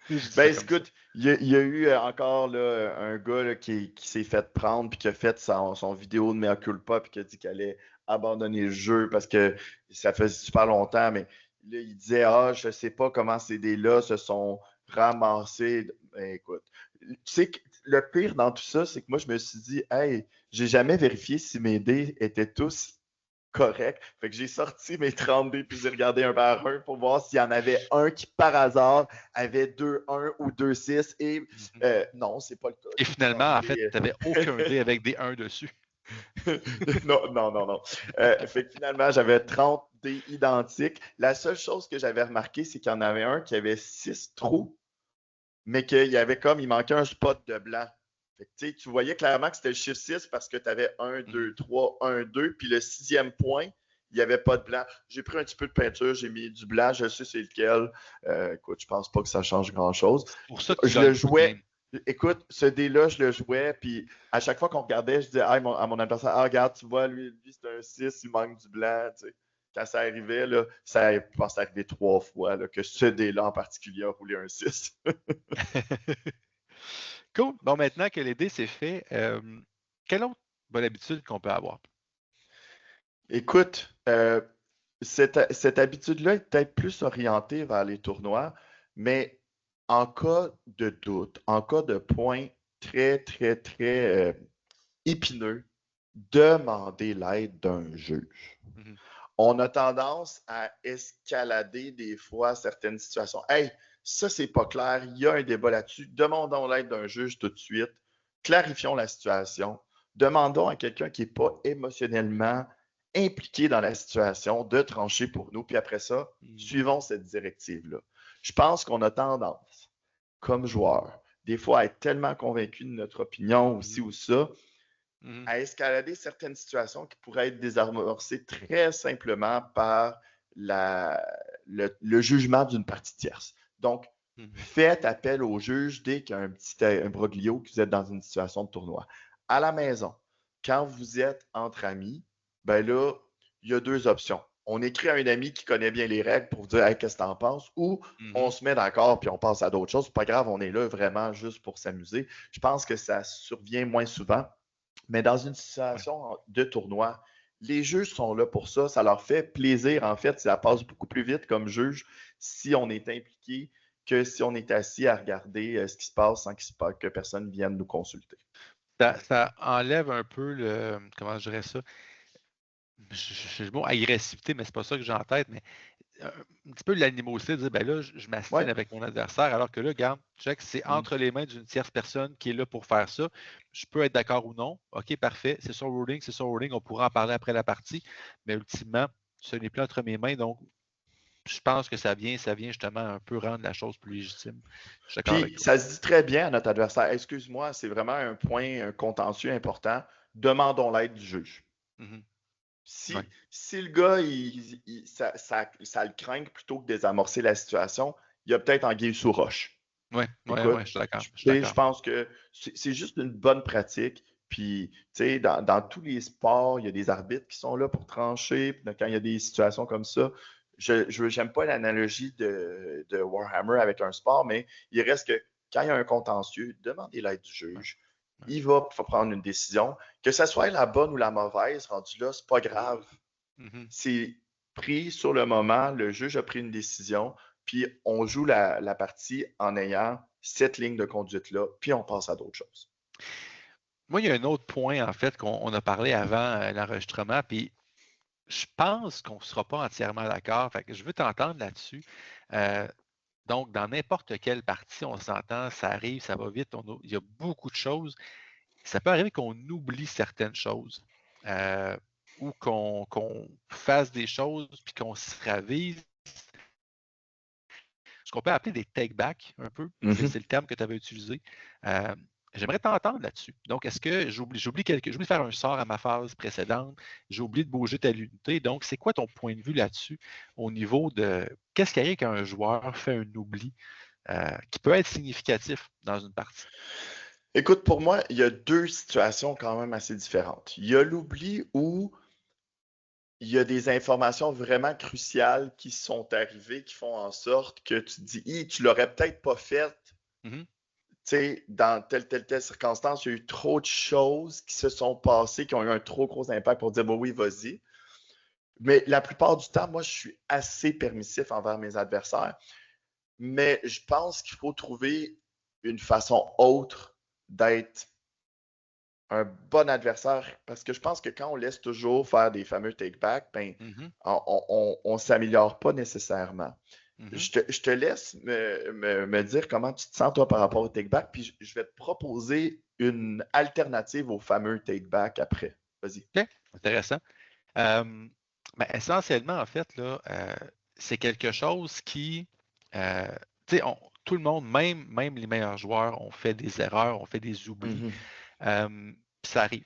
Speaker 1: Je dis ça
Speaker 2: Ben,
Speaker 1: comme ça.
Speaker 2: écoute, il y a eu encore là, un gars là, qui s'est fait prendre puis qui a fait son vidéo de Mea Culpa puis qui a dit qu'il allait abandonner le jeu parce que ça fait super longtemps, mais là, il disait ah, je sais pas comment ces dés-là se sont ramassés. Ben, écoute, tu sais, le pire dans tout ça, c'est que moi, je me suis dit, hey, j'ai jamais vérifié si mes dés étaient tous correct. Fait que j'ai sorti mes 30 dés puis j'ai regardé un par un pour voir s'il y en avait un qui, par hasard, avait 2-1 ou 2-6. Et
Speaker 1: Mhm.
Speaker 2: non, c'est pas le cas.
Speaker 1: Et
Speaker 2: J'ai 30
Speaker 1: finalement, en fait,
Speaker 2: dés.
Speaker 1: tu n'avais aucun dé avec des 1 dessus.
Speaker 2: Non, non, non, non. Fait que finalement, j'avais 30 dés identiques. La seule chose que j'avais remarqué, c'est qu'il y en avait un qui avait 6 trous, mais il manquait un spot de blanc. Fait que, tu voyais clairement que c'était le chiffre 6 parce que tu avais 1, 2,
Speaker 1: Mhm.
Speaker 2: 3, 1, 2, puis le sixième point, il n'y avait pas de blanc. J'ai pris un petit peu de peinture, j'ai mis du blanc, je sais c'est lequel. Écoute, je pense pas que ça change grand-chose.
Speaker 1: C'est pour ça que tu
Speaker 2: Je
Speaker 1: gagnes
Speaker 2: le
Speaker 1: beaucoup de
Speaker 2: jouais.
Speaker 1: games.
Speaker 2: Écoute, ce dé-là, je le jouais, puis à chaque fois qu'on regardait, je disais à mon adversaire, ah, regarde, tu vois, lui c'est un 6, il manque du blanc, tu sais. Quand ça arrivait, là, je pense que ça arrivait 3 fois là, que ce dé-là en particulier a roulé un 6.
Speaker 1: Cool. Bon, maintenant que les dés, c'est fait, quelle autre bonne habitude qu'on peut avoir?
Speaker 2: Écoute, cette habitude-là est peut-être plus orientée vers les tournois, mais en cas de doute, en cas de point très, très, très épineux, demandez l'aide d'un juge.
Speaker 1: Mhm.
Speaker 2: On a tendance à escalader des fois certaines situations. Hey, ça, c'est pas clair, il y a un débat là-dessus. Demandons l'aide d'un juge tout de suite. Clarifions la situation. Demandons à quelqu'un qui n'est pas émotionnellement impliqué dans la situation de trancher pour nous. Puis après ça,
Speaker 1: Mhm.
Speaker 2: suivons cette directive-là. Je pense qu'on a tendance, comme joueur, des fois à être tellement convaincu de notre opinion ou ci
Speaker 1: Mhm.
Speaker 2: ou ça, à escalader certaines situations qui pourraient être désamorcées très simplement par le jugement d'une partie tierce. Donc, faites appel au juge dès qu'il y a un petit imbroglio que vous êtes dans une situation de tournoi. À la maison, quand vous êtes entre amis, ben là, il y a deux options. On écrit à un ami qui connaît bien les règles pour vous dire hey, qu'est-ce que tu en penses, ou on se met d'accord puis on passe à d'autres choses. C'est pas grave, on est là vraiment juste pour s'amuser. Je pense que ça survient moins souvent. Mais dans une situation de tournoi, les juges sont là pour ça. Ça leur fait plaisir. En fait, ça passe beaucoup plus vite comme juge si on est impliqué que si on est assis à regarder ce qui se passe sans que personne vienne nous consulter.
Speaker 1: Ça enlève un peu comment je dirais ça? J'ai le mot agressivité, mais c'est pas ça que j'ai en tête, mais un petit peu l'animosité de dire ben là, je m'assine avec mon adversaire, alors que là, regarde, check, c'est entre les mains d'une tierce personne qui est là pour faire ça. Je peux être d'accord ou non. OK, parfait, c'est son ruling, on pourra en parler après la partie, mais ultimement, ce n'est plus entre mes mains, donc je pense que ça vient justement un peu rendre la chose plus légitime. Je suis d'accord avec
Speaker 2: Puis,
Speaker 1: toi.
Speaker 2: ça se dit très bien à notre adversaire. Excuse-moi, c'est vraiment un point, un contentieux important. Demandons l'aide du juge. Si le gars, ça le craint plutôt que de désamorcer la situation, il y a peut-être anguille sous roche.
Speaker 1: Oui,
Speaker 2: Écoute,
Speaker 1: je suis d'accord.
Speaker 2: je pense que c'est juste une bonne pratique. Puis, tu sais, dans tous les sports, il y a des arbitres qui sont là pour trancher. Puis, quand il y a des situations comme ça, je n'aime pas l'analogie de Warhammer avec un sport, mais il reste que quand il y a un contentieux, demandez l'aide du juge. Il va prendre une décision. Que ce soit la bonne ou la mauvaise, rendu là, c'est pas grave. C'est pris sur le moment, le juge a pris une décision, puis on joue la partie en ayant cette ligne de conduite-là, puis on passe à d'autres choses.
Speaker 1: Moi, il y a un autre point, en fait, qu'on a parlé avant l'enregistrement, puis je pense qu'on ne sera pas entièrement d'accord. Fait que je veux t'entendre là-dessus. Donc, dans n'importe quelle partie, on s'entend, ça arrive, ça va vite, il y a beaucoup de choses. Ça peut arriver qu'on oublie certaines choses ou qu'on fasse des choses puis qu'on se ravise. Ce qu'on peut appeler des take-back un peu, c'est le terme que tu avais utilisé. J'aimerais t'entendre là-dessus. Donc, est-ce que j'oublie de faire un sort à ma phase précédente, j'ai oublié de bouger telle unité. Donc, c'est quoi ton point de vue là-dessus au niveau de qu'est-ce qui arrive quand un joueur fait un oubli qui peut être significatif dans une partie?
Speaker 2: Écoute, pour moi, il y a deux situations quand même assez différentes. Il y a l'oubli où il y a des informations vraiment cruciales qui sont arrivées, qui font en sorte que tu te dis, tu l'aurais peut-être pas fait. Dans telle circonstance, il y a eu trop de choses qui se sont passées, qui ont eu un trop gros impact pour dire, oui, vas-y. Mais la plupart du temps, moi, je suis assez permissif envers mes adversaires. Mais je pense qu'il faut trouver une façon autre d'être un bon adversaire, parce que je pense que quand on laisse toujours faire des fameux take-back, ben, on ne s'améliore pas nécessairement. Je te laisse me dire comment tu te sens, toi, par rapport au take-back, puis je vais te proposer une alternative au fameux take-back après. Vas-y.
Speaker 1: OK, intéressant. Essentiellement, en fait, là, c'est quelque chose qui, tout le monde, même les meilleurs joueurs, ont fait des erreurs, ont fait des oublis. Ça arrive.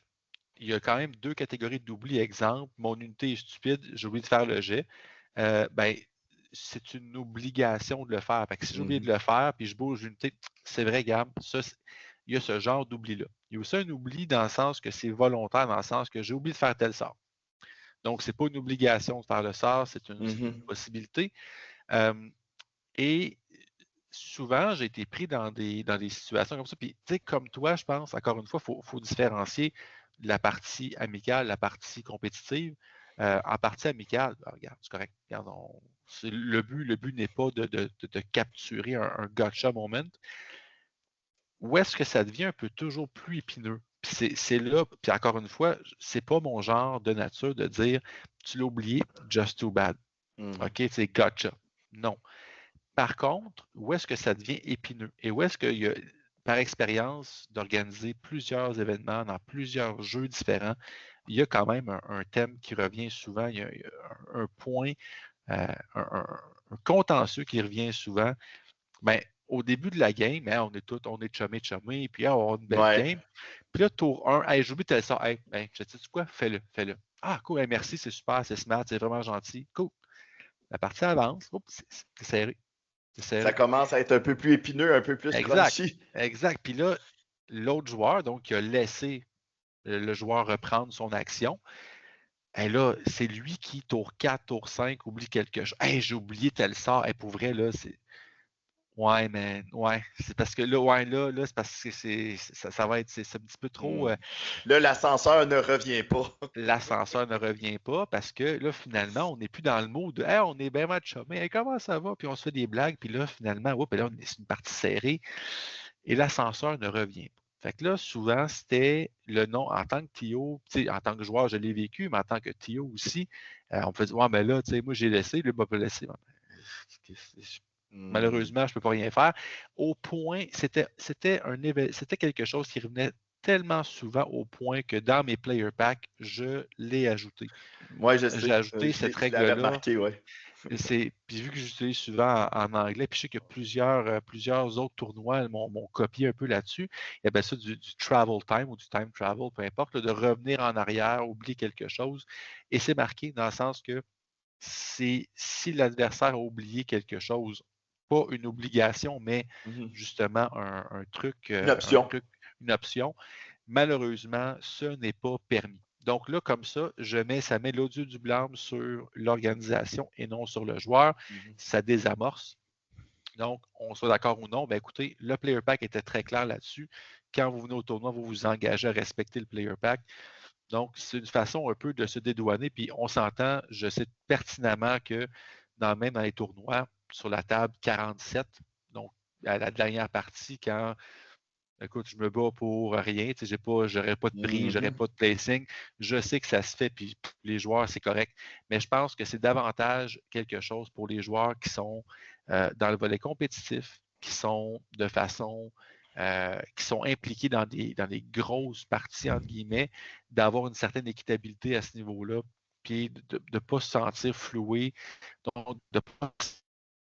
Speaker 1: Il y a quand même deux catégories d'oubli. Exemple, mon unité est stupide, j'ai oublié de faire le jet. C'est une obligation de le faire. Fait que si j'ai oublié de le faire, puis je bouge l'unité, c'est vrai, Gab, il y a ce genre d'oubli-là. Il y a aussi un oubli dans le sens que c'est volontaire, dans le sens que j'ai oublié de faire tel sort. Donc, ce n'est pas une obligation de faire le sort, c'est une possibilité. Et souvent, j'ai été pris dans des situations comme ça. Puis, tu sais, comme toi, je pense, encore une fois, il faut différencier la partie amicale, la partie compétitive. En partie amicale, regarde, c'est correct. Regarde, le but n'est pas de capturer un gotcha moment. Où est-ce que ça devient un peu toujours plus épineux? C'est là, puis encore une fois, c'est pas mon genre de nature de dire tu l'as oublié, just too bad. OK, c'est gotcha. Non. Par contre, où est-ce que ça devient épineux? Et où est-ce qu'il y a, par expérience, d'organiser plusieurs événements dans plusieurs jeux différents, il y a quand même un thème qui revient souvent, il y a un point, un contentieux qui revient souvent. Bien, au début de la game, hein, on est chumé, puis on a une belle
Speaker 2: Ouais.
Speaker 1: game. Puis là, tour 1, hey, j'oublie tel sort. Hey, je te dis quoi? Fais-le. Ah, cool, hey, merci, c'est super, c'est smart, c'est vraiment gentil. Cool. La partie avance. Oups, c'est serré. C'est
Speaker 2: Ça
Speaker 1: serré.
Speaker 2: commence à être un peu plus épineux, un peu plus
Speaker 1: Exact.
Speaker 2: crunchy.
Speaker 1: Exact. Puis là, l'autre joueur, donc, qui a laissé le joueur reprendre son action, et là, c'est lui qui, tour 4, tour 5, oublie quelque chose. Hey, j'ai oublié tel sort. Hey, pour vrai, là, c'est. Ouais, man. Ouais. C'est parce que là, là, c'est parce que ça va être. C'est un petit peu trop.
Speaker 2: Là, l'ascenseur ne revient pas.
Speaker 1: L'ascenseur ne revient pas parce que là, finalement, on n'est plus dans le mood de hey, on est bien match mais hey, comment ça va? Puis on se fait des blagues, puis là, finalement, là, c'est une partie serrée et l'ascenseur ne revient pas. Fait que là, souvent, c'était le nom en tant que Tio, en tant que joueur, je l'ai vécu, mais en tant que Tio aussi, on me fait dire ouais, mais là, moi, j'ai laissé, lui, il m'a pas laissé. Malheureusement, je ne peux pas rien faire. Au point, c'était quelque chose qui revenait tellement souvent au point que dans mes player packs, je l'ai ajouté.
Speaker 2: Moi, je
Speaker 1: J'ai
Speaker 2: sais.
Speaker 1: ajouté cette
Speaker 2: Je l'avais
Speaker 1: règle-là.
Speaker 2: remarqué, oui.
Speaker 1: Puis vu que j'utilise souvent en anglais, puis je sais que plusieurs autres tournois m'ont copié un peu là-dessus, il y avait ça du travel time ou du time travel, peu importe, là, de revenir en arrière, oublier quelque chose. Et c'est marqué dans le sens que si l'adversaire a oublié quelque chose, pas une obligation, mais justement
Speaker 2: Une option.
Speaker 1: une option, malheureusement, ce n'est pas permis. Donc là, comme ça, ça met l'audio du blâme sur l'organisation et non sur le joueur. Ça désamorce. Donc, on soit d'accord ou non, ben écoutez, le player pack était très clair là-dessus. Quand vous venez au tournoi, vous vous engagez à respecter le player pack. Donc, c'est une façon un peu de se dédouaner. Puis on s'entend, je sais pertinemment que même dans les tournois, sur la table 47, donc à la dernière partie, quand écoute, je me bats pour rien, j'aurais pas de prix, j'aurais pas de placing. Je sais que ça se fait, puis les joueurs, c'est correct. Mais je pense que c'est davantage quelque chose pour les joueurs qui sont dans le volet compétitif, qui sont qui sont impliqués dans des grosses parties, entre guillemets, d'avoir une certaine équitabilité à ce niveau-là, puis de ne pas se sentir floué, donc de ne pas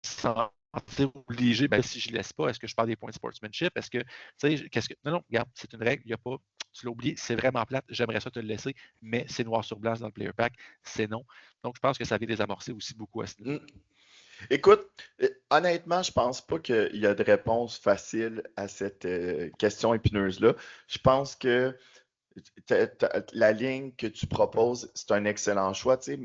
Speaker 1: se sentir obligé, ben, si je ne laisse pas, est-ce que je parle des points de sportsmanship? Est-ce que, tu sais, non, regarde, c'est une règle, il n'y a pas, tu l'as oublié, c'est vraiment plate, j'aimerais ça te le laisser, mais c'est noir sur blanc dans le player pack, c'est non. Donc, je pense que ça vient désamorcer aussi beaucoup à ce niveau.
Speaker 2: Écoute, honnêtement, je pense pas qu'il y a de réponse facile à cette question épineuse-là. Je pense que la ligne que tu proposes, c'est un excellent choix. Tu sais,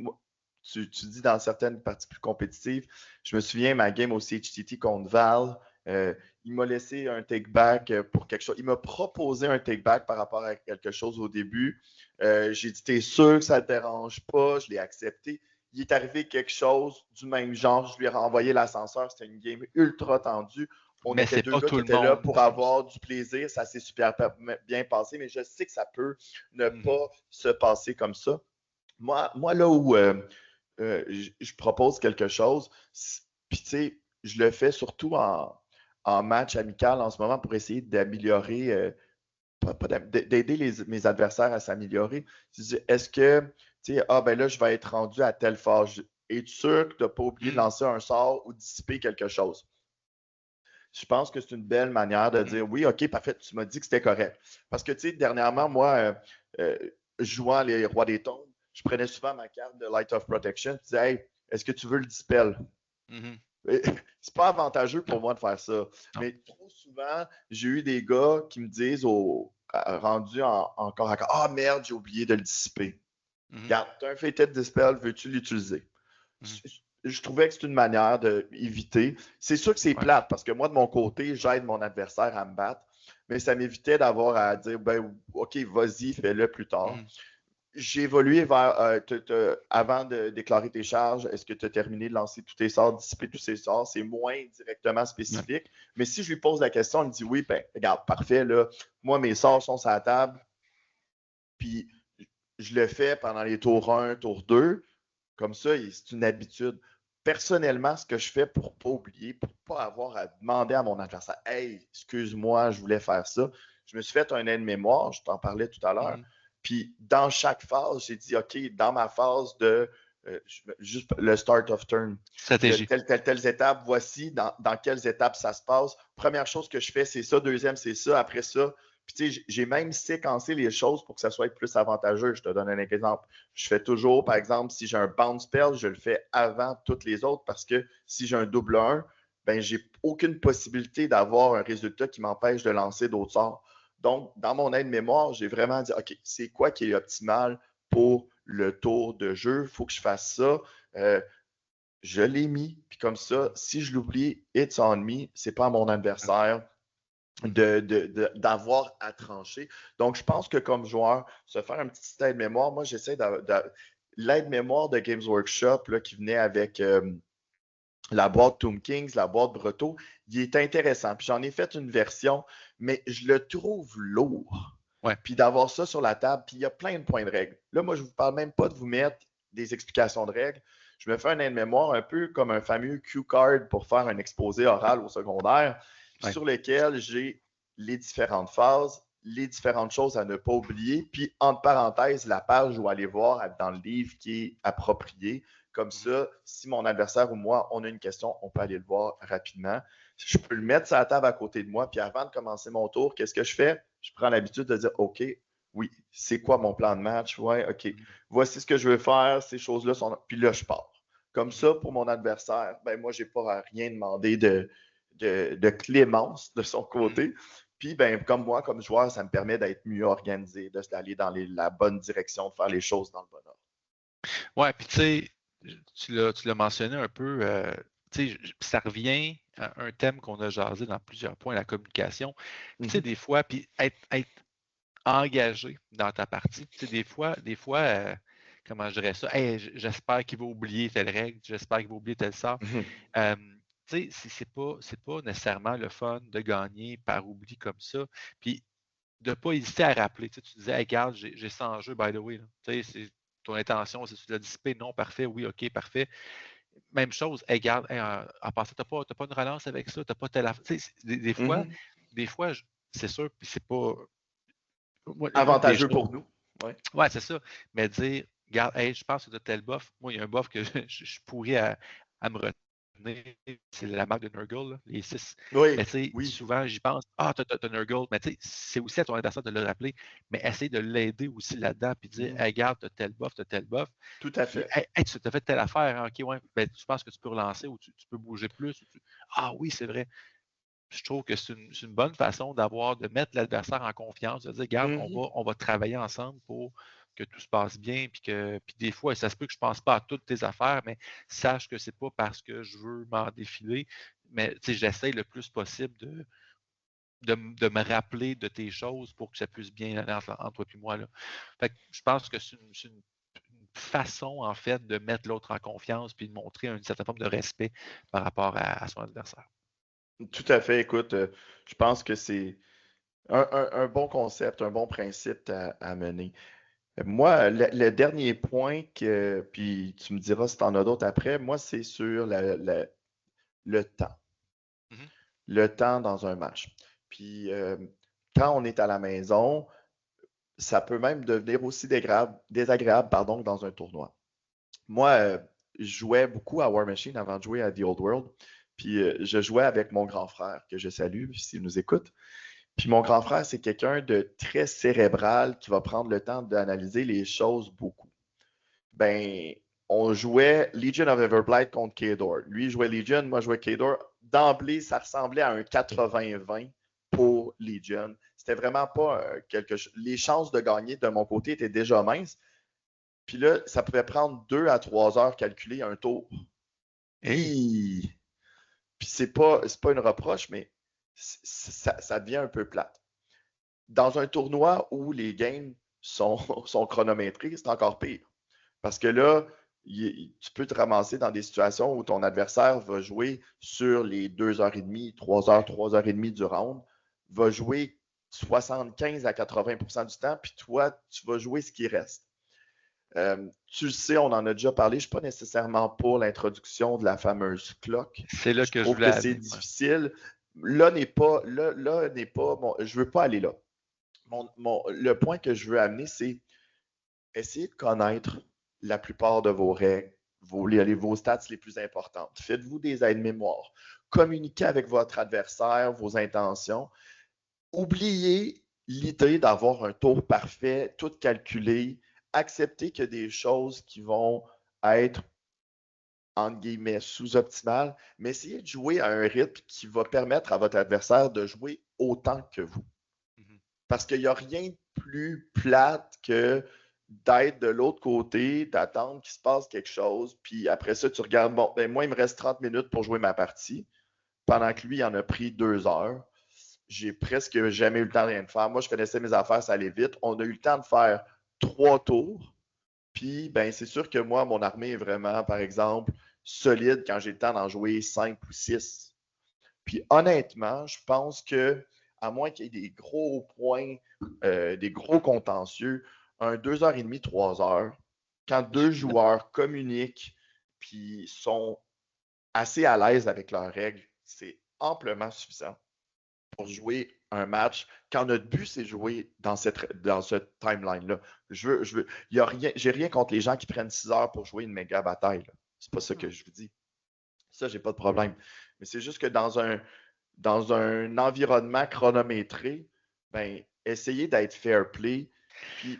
Speaker 2: tu dis dans certaines parties plus compétitives, je me souviens, ma game au CHTT contre Val, il m'a laissé un take-back pour quelque chose. Il m'a proposé un take-back par rapport à quelque chose au début. J'ai dit, t'es sûr que ça ne te dérange pas? Je l'ai accepté. Il est arrivé quelque chose du même genre. Je lui ai renvoyé l'ascenseur. C'était une game ultra tendue. On
Speaker 1: Mais
Speaker 2: était
Speaker 1: c'est
Speaker 2: deux
Speaker 1: pas
Speaker 2: gars
Speaker 1: tout
Speaker 2: qui
Speaker 1: le
Speaker 2: étaient là
Speaker 1: monde.
Speaker 2: pour avoir du plaisir. Ça s'est super bien passé, mais je sais que ça peut ne pas se passer comme ça. Moi là où je propose quelque chose, puis tu sais, je le fais surtout en match amical en ce moment pour essayer d'améliorer, d'aider mes adversaires à s'améliorer. Est-ce que, tu sais, ah ben là, je vais être rendu à telle phase. Es-tu sûr que tu n'as pas oublié de lancer un sort ou dissiper quelque chose? Je pense que c'est une belle manière de dire oui, OK, parfait, tu m'as dit que c'était correct. Parce que, tu sais, dernièrement, moi, jouant les Rois des Tombes, je prenais souvent ma carte de Light of Protection. Je disais, hey, est-ce que tu veux le dispel? C'est pas avantageux pour moi de faire ça.
Speaker 1: Non.
Speaker 2: Mais trop souvent, j'ai eu des gars qui me disent rendu encore à ah merde, j'ai oublié de le dissiper. Regarde, tu as un Fated Dispel, veux-tu l'utiliser? Je trouvais que c'est une manière d'éviter. C'est sûr que c'est plate parce que moi, de mon côté, j'aide mon adversaire à me battre, mais ça m'évitait d'avoir à dire ben, OK, vas-y, fais-le plus tard. J'ai évolué vers avant de déclarer tes charges, est-ce que tu as terminé de lancer tous tes sorts, dissiper tous tes sorts? C'est moins directement spécifique. Mais si je lui pose la question, il me dit oui, ben regarde, parfait, là, moi, mes sorts sont sur la table, puis je le fais pendant les tours 1, tour 2. Comme ça, c'est une habitude. Personnellement, ce que je fais pour ne pas oublier, pour ne pas avoir à demander à mon adversaire hey, excuse-moi, je voulais faire ça. Je me suis fait un aide-mémoire, je t'en parlais tout à l'heure. Puis dans chaque phase, j'ai dit OK, dans ma phase de juste le start of turn.
Speaker 1: Stratégie.
Speaker 2: Telles étapes, voici dans quelles étapes ça se passe. Première chose que je fais, c'est ça. Deuxième, c'est ça. Après ça, puis tu sais, j'ai même séquencé les choses pour que ça soit plus avantageux. Je te donne un exemple. Je fais toujours, par exemple, si j'ai un bounce spell, je le fais avant toutes les autres parce que si j'ai un double 1, ben j'ai aucune possibilité d'avoir un résultat qui m'empêche de lancer d'autres sorts. Donc, dans mon aide-mémoire, j'ai vraiment dit, OK, c'est quoi qui est optimal pour le tour de jeu? Il faut que je fasse ça. Je l'ai mis, puis comme ça, si je l'oublie, it's on me, c'est pas à mon adversaire d'avoir à trancher. Donc, je pense que comme joueur, se faire un petit aide-mémoire, moi, j'essaie l'aide-mémoire de Games Workshop là, qui venait avec la boîte Tomb Kings, la boîte Breton, il est intéressant. Puis j'en ai fait une version, mais je le trouve lourd.
Speaker 1: Ouais.
Speaker 2: Puis d'avoir ça sur la table, puis il y a plein de points de règles. Là, moi, je ne vous parle même pas de vous mettre des explications de règles. Je me fais un aide-mémoire un peu comme un fameux cue card pour faire un exposé oral au secondaire, sur lequel j'ai les différentes phases, les différentes choses à ne pas oublier, puis entre parenthèses, la page où aller voir dans le livre qui est appropriée. Comme ça, si mon adversaire ou moi, on a une question, on peut aller le voir rapidement. Je peux le mettre sur la table à côté de moi, puis avant de commencer mon tour, qu'est-ce que je fais? Je prends l'habitude de dire, OK, oui, c'est quoi mon plan de match? Ouais, OK, voici ce que je veux faire, ces choses-là sont... Puis là, je pars. Comme ça, pour mon adversaire, ben moi, je n'ai pas à rien demandé de clémence de son côté. Puis, ben, comme moi, comme joueur, ça me permet d'être mieux organisé, d'aller dans la bonne direction, de faire les choses dans le bon ordre.
Speaker 1: Ouais, puis tu sais, tu l'as mentionné un peu, ça revient à un thème qu'on a jasé dans plusieurs points, la communication. Tu sais, des fois, puis être engagé dans ta partie. Tu sais, des fois, comment je dirais ça? Hey, j'espère qu'il va oublier telle règle, j'espère qu'il va oublier tel sort. Tu sais, c'est pas nécessairement le fun de gagner par oubli comme ça. Puis de ne pas hésiter à rappeler. Tu disais, hey, regarde, j'ai ça en jeu, by the way. Tu sais, ton intention, c'est tu l'as dissipé. Non, parfait, oui, OK, parfait. Même chose, hey, regarde, hey, en passant, tu n'as pas une relance avec ça, tu n'as pas telle affaire. Tu sais, des fois, c'est sûr, puis c'est pas. Moi,
Speaker 2: avantageux pour nous.
Speaker 1: Ouais, c'est ça. Mais dire, regarde, hey, je pense que tu as tel buff. Moi, il y a un buff que je pourrais à me retenir. C'est la marque de Nurgle, là, les 6.
Speaker 2: Oui,
Speaker 1: mais tu sais, souvent, j'y pense, t'as Nurgle. Mais tu sais, c'est aussi à ton adversaire de le rappeler. Mais essaye de l'aider aussi là-dedans. Puis dire, hey, regarde, t'as tel buff, t'as tel buff.
Speaker 2: Tout à fait.
Speaker 1: Puis, hey, tu as fait telle affaire. Hein, OK, ouais. Ben, tu penses que tu peux relancer ou tu peux bouger plus. Ah oui, c'est vrai. Je trouve que c'est une bonne façon de mettre l'adversaire en confiance, de dire, regarde, on va travailler ensemble pour que tout se passe bien, puis des fois, ça se peut que je ne pense pas à toutes tes affaires, mais sache que c'est pas parce que je veux m'en défiler, mais j'essaie le plus possible de me rappeler de tes choses pour que ça puisse bien aller entre toi et moi. Là. Fait que je pense que c'est une façon, en fait, de mettre l'autre en confiance puis de montrer une certaine forme de respect par rapport à son adversaire.
Speaker 2: Tout à fait. Écoute, je pense que c'est un bon concept, un bon principe à mener. Moi, le dernier point, puis tu me diras si tu en as d'autres après, moi, c'est sur le temps. Le temps dans un match. Puis, quand on est à la maison, ça peut même devenir aussi désagréable dans un tournoi. Moi, je jouais beaucoup à War Machine avant de jouer à The Old World. Puis je jouais avec mon grand frère, que je salue s'il nous écoute. Puis mon grand frère, c'est quelqu'un de très cérébral qui va prendre le temps d'analyser les choses beaucoup. Ben, on jouait Legion of Everblight contre Khador. Lui, il jouait Legion, moi, je jouais Khador. D'emblée, ça ressemblait à un 80-20 pour Legion. C'était vraiment pas quelque chose. Les chances de gagner de mon côté étaient déjà minces. Puis là, ça pouvait prendre 2 à 3 heures calculer un tour. Puis c'est pas une reproche, mais ça devient un peu plate. Dans un tournoi où les games sont chronométrés, c'est encore pire. Parce que là, tu peux te ramasser dans des situations où ton adversaire va jouer sur les 2h30, 3h30 du round, va jouer 75 à 80% du temps, puis toi, tu vas jouer ce qui reste. Tu le sais, on en a déjà parlé. Je ne suis pas nécessairement pour l'introduction de la fameuse clock.
Speaker 1: C'est là que je
Speaker 2: trouve que c'est difficile. Là n'est pas. Bon, je ne veux pas aller là. Le point que je veux amener, c'est essayer de connaître la plupart de vos règles vos stats les plus importantes. Faites-vous des aides-mémoire. Communiquez avec votre adversaire vos intentions. Oubliez l'idée d'avoir un tour parfait, tout calculé. Acceptez qu'il y a des choses qui vont être, entre guillemets, sous-optimales, mais essayez de jouer à un rythme qui va permettre à votre adversaire de jouer autant que vous. Parce qu'il n'y a rien de plus plate que d'être de l'autre côté, d'attendre qu'il se passe quelque chose, puis après ça, tu regardes, bon, ben moi, il me reste 30 minutes pour jouer ma partie, pendant que lui, il en a pris 2 heures. J'ai presque jamais eu le temps de rien de faire. Moi, je connaissais mes affaires, ça allait vite. On a eu le temps de faire 3 tours. Puis, ben, c'est sûr que moi, mon armée est vraiment, par exemple, solide quand j'ai le temps d'en jouer 5 ou 6. Puis, honnêtement, je pense que, à moins qu'il y ait des gros points, des gros contentieux, un 2h30, 3 heures, quand 2 joueurs communiquent puis sont assez à l'aise avec leurs règles, c'est amplement suffisant pour jouer un match quand notre but, c'est jouer dans ce timeline-là. J'ai rien contre les gens qui prennent 6 heures pour jouer une méga bataille. C'est pas ça que je vous dis. Ça, j'ai pas de problème. Mais c'est juste que dans un environnement chronométré, ben, essayez d'être fair play. Puis,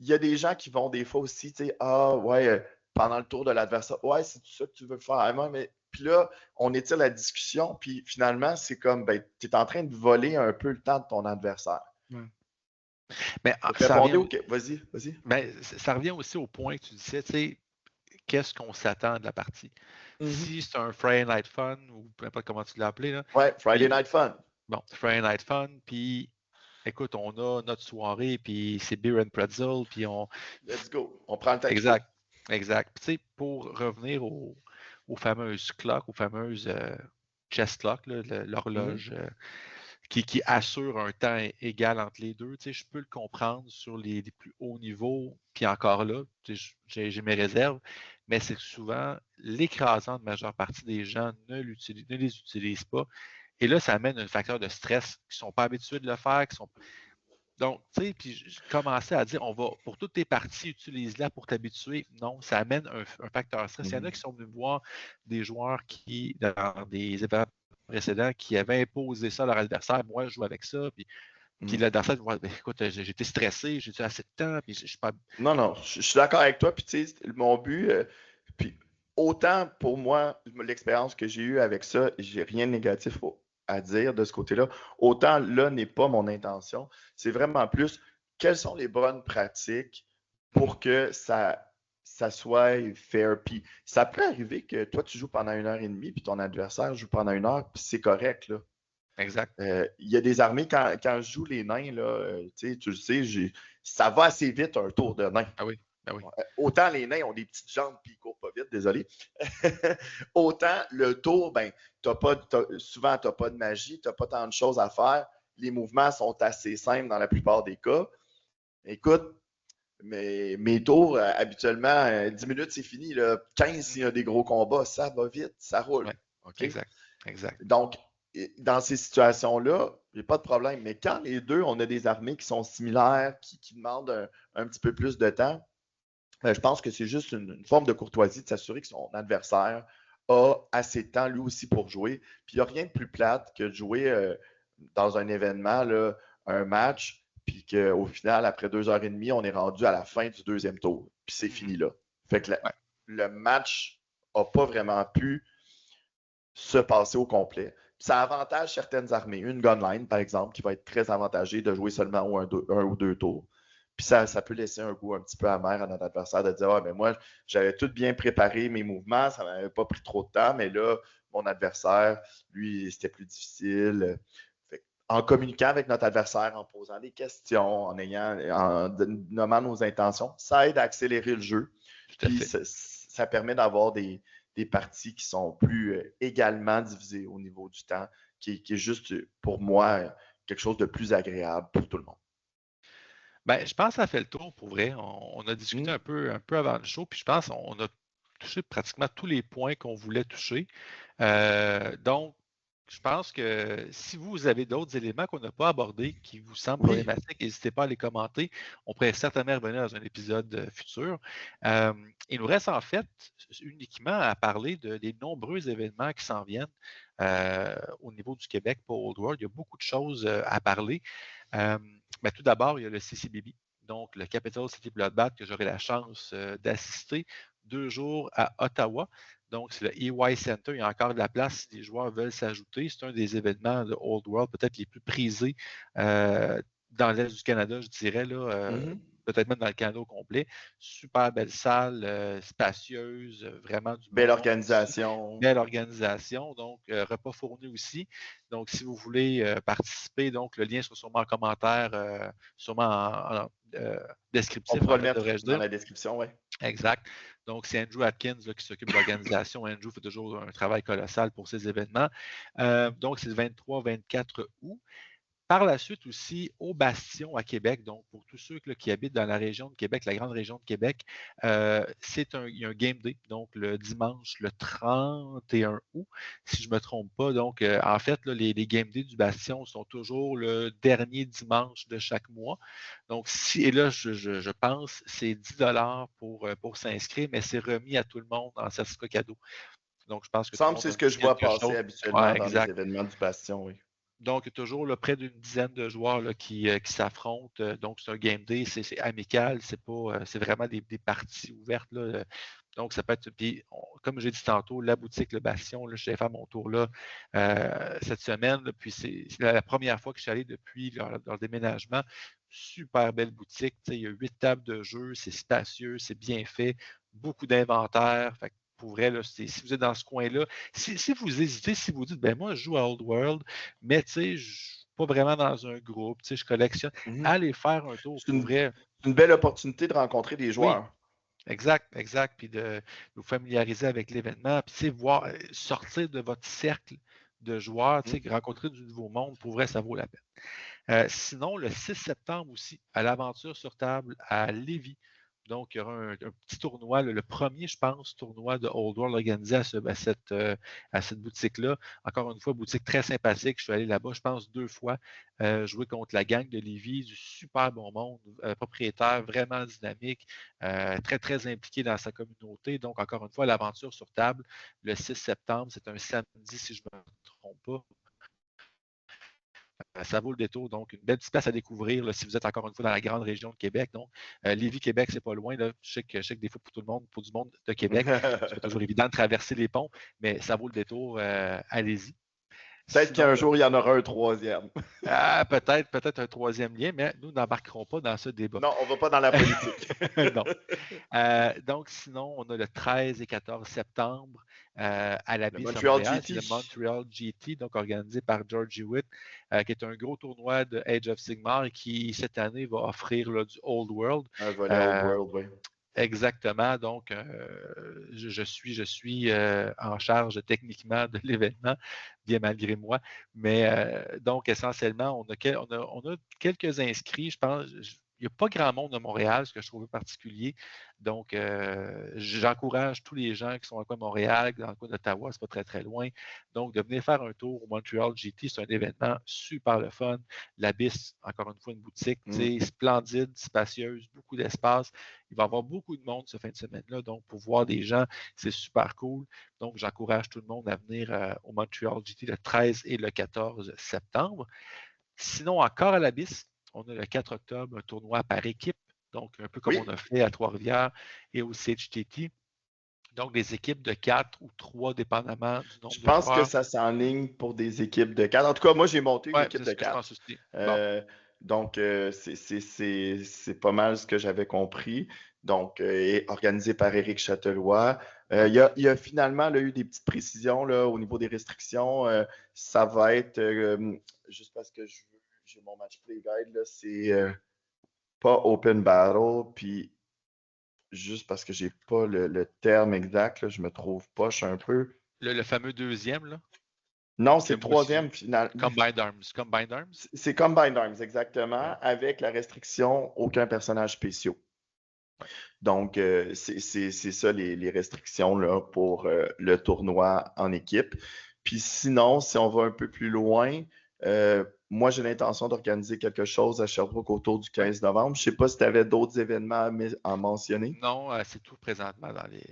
Speaker 2: il y a des gens qui vont des fois aussi, tu sais, ah, ouais, pendant le tour de l'adversaire, ouais, c'est tout ça que tu veux faire. Ah, mais puis là, on étire la discussion, puis finalement, c'est comme, ben, tu es en train de voler un peu le temps de ton adversaire.
Speaker 1: Mais
Speaker 2: ça revient vas-y.
Speaker 1: Mais ça revient aussi au point que tu disais, tu sais, qu'est-ce qu'on s'attend de la partie? Si c'est un Friday Night Fun, ou peu importe comment tu l'as appelé, là.
Speaker 2: Ouais, Friday Night Fun.
Speaker 1: Bon, Friday Night Fun, puis écoute, on a notre soirée, puis c'est Beer and Pretzel, puis on...
Speaker 2: Let's go, on prend le temps.
Speaker 1: Exact, exact. Puis tu sais, pour revenir aux fameuses clocks, aux fameuses chess clocks, l'horloge qui assure un temps égal entre les deux, tu sais, je peux le comprendre sur les plus hauts niveaux, puis encore là, j'ai mes réserves, mais c'est que souvent, l'écrasante majeure partie des gens ne les utilisent pas. Et là, ça amène un facteur de stress qui ne sont pas habitués de le faire, Donc, tu sais, puis je commençais à dire, on va, pour toutes tes parties, utilise-la pour t'habituer. Non, ça amène un facteur de stress. Il y en a qui sont venus me voir des joueurs qui, dans des événements précédents, qui avaient imposé ça à leur adversaire. Moi, je joue avec ça. Puis l'adversaire, écoute, j'étais stressé, j'ai eu assez de temps, puis je suis pas.
Speaker 2: Non, je suis d'accord avec toi. Puis, tu sais, mon but, puis autant pour moi, l'expérience que j'ai eue avec ça, j'ai rien de négatif à dire de ce côté-là. Autant là n'est pas mon intention. C'est vraiment plus quelles sont les bonnes pratiques pour que ça soit fair. Puis ça peut arriver que toi, tu joues pendant 1h30, puis ton adversaire joue pendant 1 heure, puis c'est correct, là.
Speaker 1: Exact.
Speaker 2: Il y a des armées, quand je joue les nains, là, tu le sais, ça va assez vite un tour de nain.
Speaker 1: Ah oui, ah oui.
Speaker 2: Autant les nains ont des petites jambes et ils courent pas vite, désolé. Autant le tour, ben, souvent, tu n'as pas de magie, tu n'as pas tant de choses à faire. Les mouvements sont assez simples dans la plupart des cas. Écoute, mes tours, habituellement, 10 minutes, c'est fini. Là. 15, s'il y a des gros combats, ça va vite, ça roule.
Speaker 1: Ouais,
Speaker 2: okay?
Speaker 1: Exact.
Speaker 2: Donc, dans ces situations-là, il n'y a pas de problème. Mais quand les deux, on a des armées qui sont similaires, qui demandent un petit peu plus de temps, je pense que c'est juste une forme de courtoisie de s'assurer que son adversaire a assez de temps lui aussi pour jouer. Puis il n'y a rien de plus plate que de jouer dans un événement, là, un match, puis qu'au final, après 2h30, on est rendu à la fin du deuxième tour. Puis c'est fini là. Fait que le match n'a pas vraiment pu se passer au complet. Ça avantage certaines armées. Une gunline, par exemple, qui va être très avantagée de jouer seulement un ou deux tours. Puis ça peut laisser un goût un petit peu amer à notre adversaire de dire « Ah, mais moi, j'avais tout bien préparé mes mouvements, ça ne m'avait pas pris trop de temps, mais là, mon adversaire, lui, c'était plus difficile. » En communiquant avec notre adversaire, en posant des questions, en nommant nos intentions, ça aide à accélérer le jeu. Puis ça permet d'avoir des parties qui sont plus également divisées au niveau du temps, qui est juste, pour moi, quelque chose de plus agréable pour tout le monde.
Speaker 1: Ben, je pense que ça fait le tour pour vrai. On a discuté un peu avant le show, puis je pense qu'on a touché pratiquement tous les points qu'on voulait toucher. Donc, Je pense que si vous avez d'autres éléments qu'on n'a pas abordés qui vous semblent
Speaker 2: Oui.
Speaker 1: problématiques, n'hésitez pas à les commenter. On pourrait certainement revenir dans un épisode futur. Il nous reste en fait uniquement à parler des nombreux événements qui s'en viennent au niveau du Québec pour Old World. Il y a beaucoup de choses à parler. Mais tout d'abord, il y a le CCBB, donc le Capital City Bloodbath, que j'aurai la chance d'assister 2 jours à Ottawa. Donc, c'est le EY Center. Il y a encore de la place si les joueurs veulent s'ajouter. C'est un des événements de Old World, peut-être les plus prisés dans l'Est du Canada, je dirais, là, peut-être même dans le Canada au complet. Super belle salle, spacieuse, vraiment du
Speaker 2: Belle
Speaker 1: bon monde aussi.
Speaker 2: organisation.
Speaker 1: Belle organisation, donc repas fourni aussi. Donc, si vous voulez participer, donc le lien sera sûrement en commentaire, sûrement en
Speaker 2: On
Speaker 1: descriptif,
Speaker 2: pourra
Speaker 1: en
Speaker 2: le
Speaker 1: fait,
Speaker 2: mettre
Speaker 1: devrais-je
Speaker 2: dans
Speaker 1: dire.
Speaker 2: la description, oui.
Speaker 1: Exact. Donc, c'est Andrew Atkins là, qui s'occupe de l'organisation. Andrew fait toujours un travail colossal pour ces événements. Donc, c'est le 23-24 août. Par la suite aussi, au Bastion à Québec, donc pour tous ceux là, qui habitent dans la région de Québec, la grande région de Québec, il y a un game day, donc le dimanche, le 31 août, si je ne me trompe pas. Donc, en fait, là, les game days du Bastion sont toujours le dernier dimanche de chaque mois. Donc, et là, je pense, c'est 10 pour s'inscrire, mais c'est remis à tout le monde en certificat cadeau. Donc, je pense que
Speaker 2: Il
Speaker 1: tout
Speaker 2: me
Speaker 1: le
Speaker 2: semble que
Speaker 1: monde
Speaker 2: c'est
Speaker 1: a un
Speaker 2: ce que
Speaker 1: petit
Speaker 2: je vois
Speaker 1: quelque
Speaker 2: passer
Speaker 1: chose. Ouais,
Speaker 2: habituellement dans les
Speaker 1: exact.
Speaker 2: événements du Bastion, oui.
Speaker 1: Donc, toujours là, près d'une dizaine de joueurs là, qui s'affrontent. Donc, c'est un game day, c'est amical, c'est vraiment des parties ouvertes. Là. Donc, ça peut être, puis, comme j'ai dit tantôt, la boutique Le Bastion, là, je vais faire mon tour là cette semaine. Là, puis, c'est la première fois que je suis allé depuis leur déménagement. Super belle boutique. Il y a 8 tables de jeu, c'est spacieux, c'est bien fait, beaucoup d'inventaire. Fait que pour vrai, là, si vous êtes dans ce coin-là, si vous hésitez, si vous dites, ben moi, je joue à Old World, mais tu sais, je suis pas vraiment dans un groupe, tu sais, je collectionne,
Speaker 2: Mhm.
Speaker 1: allez faire un tour
Speaker 2: C'est
Speaker 1: pour
Speaker 2: une,
Speaker 1: vrai.
Speaker 2: c'est une belle opportunité de rencontrer des
Speaker 1: Oui,
Speaker 2: joueurs.
Speaker 1: exact, exact. Puis de vous familiariser avec l'événement, puis tu sais, voir, sortir de votre cercle de joueurs, tu sais, rencontrer du nouveau monde, pour vrai, ça vaut la peine. Sinon, le 6 septembre aussi, à l'Aventure sur table à Lévis. Donc, il y aura un petit tournoi, le premier, je pense, tournoi de Old World organisé à cette boutique-là. Encore une fois, boutique très sympathique. Je suis allé là-bas, je pense, 2 fois, jouer contre la gang de Lévis, du super bon monde, propriétaire vraiment dynamique, très, très impliqué dans sa communauté. Donc, encore une fois, l'aventure sur table, le 6 septembre, c'est un samedi, si je ne me trompe pas. Ça vaut le détour. Donc, une belle petite place à découvrir là, si vous êtes encore une fois dans la grande région de Québec. Donc, Lévis-Québec, c'est pas loin. Là. Je sais que des fois, pour tout le monde, pour du monde de Québec, c'est pas toujours évident de traverser les ponts, mais ça vaut le détour. Allez-y.
Speaker 2: Peut-être
Speaker 1: Sinon,
Speaker 2: qu'un jour, il y en aura un troisième.
Speaker 1: peut-être un troisième lien, mais nous n'embarquerons pas dans ce débat.
Speaker 2: Non, on ne va pas dans la politique.
Speaker 1: Non. Donc, sinon, on a le 13 et 14 septembre à la
Speaker 2: Le
Speaker 1: BIS à
Speaker 2: Montreal
Speaker 1: Montréal. C'est
Speaker 2: GT.
Speaker 1: le Montreal GT, donc organisé par George Hewitt, qui est un gros tournoi de Age of Sigmar et qui, cette année, va offrir là, du Old World.
Speaker 2: Un volet Old World, oui.
Speaker 1: Exactement. Donc, je suis en charge techniquement de l'événement, bien malgré moi. Mais donc, essentiellement, on a quelques inscrits. Je pense, il n'y a pas grand monde à Montréal, ce que je trouve particulier. Donc, j'encourage tous les gens qui sont dans le coin de Montréal, dans le coin d'Ottawa, c'est pas très, très loin. Donc, de venir faire un tour au Montreal GT, c'est un événement super le fun. L'Abyss, encore une fois, une boutique splendide, spacieuse, beaucoup d'espace. Il va y avoir beaucoup de monde ce fin de semaine-là. Donc, pour voir des gens, c'est super cool. Donc, j'encourage tout le monde à venir au Montreal GT le 13 et le 14 septembre. Sinon, encore à l'Abyss, on a le 4 octobre un tournoi par équipe. Donc, un peu comme on a fait à Trois-Rivières et au CHTT. Donc, des équipes de 4 ou 3, dépendamment du nombre
Speaker 2: Je
Speaker 1: de
Speaker 2: pense que
Speaker 1: joueurs.
Speaker 2: ça s'enligne pour des équipes de 4. En tout cas, moi, j'ai monté une
Speaker 1: Oui,
Speaker 2: équipe
Speaker 1: c'est
Speaker 2: de
Speaker 1: ce que je
Speaker 2: 4.
Speaker 1: pense aussi. Bon.
Speaker 2: Donc, c'est pas mal ce que j'avais compris. Donc, organisé par Éric Châtelois. Il y a finalement eu des petites précisions là, au niveau des restrictions. Ça va être, juste parce que j'ai mon match play guide, c'est pas open battle. Puis, juste parce que j'ai pas le terme exact, là, je me trouve poche un peu.
Speaker 1: Le fameux deuxième, là,
Speaker 2: Non,
Speaker 1: que
Speaker 2: c'est le
Speaker 1: moi aussi.
Speaker 2: troisième final.
Speaker 1: Combined Arms. Combined Arms?
Speaker 2: C'est Combined Arms, exactement,
Speaker 1: Ouais.
Speaker 2: avec la restriction aucun personnage spéciaux.
Speaker 1: Ouais.
Speaker 2: Donc, c'est ça les restrictions là, pour le tournoi en équipe. Puis sinon, si on va un peu plus loin, moi, j'ai l'intention d'organiser quelque chose à Sherbrooke autour du
Speaker 1: Oui.
Speaker 2: 15 novembre. Je ne sais pas si tu avais d'autres événements à mentionner.
Speaker 1: Non, c'est tout présentement dans les.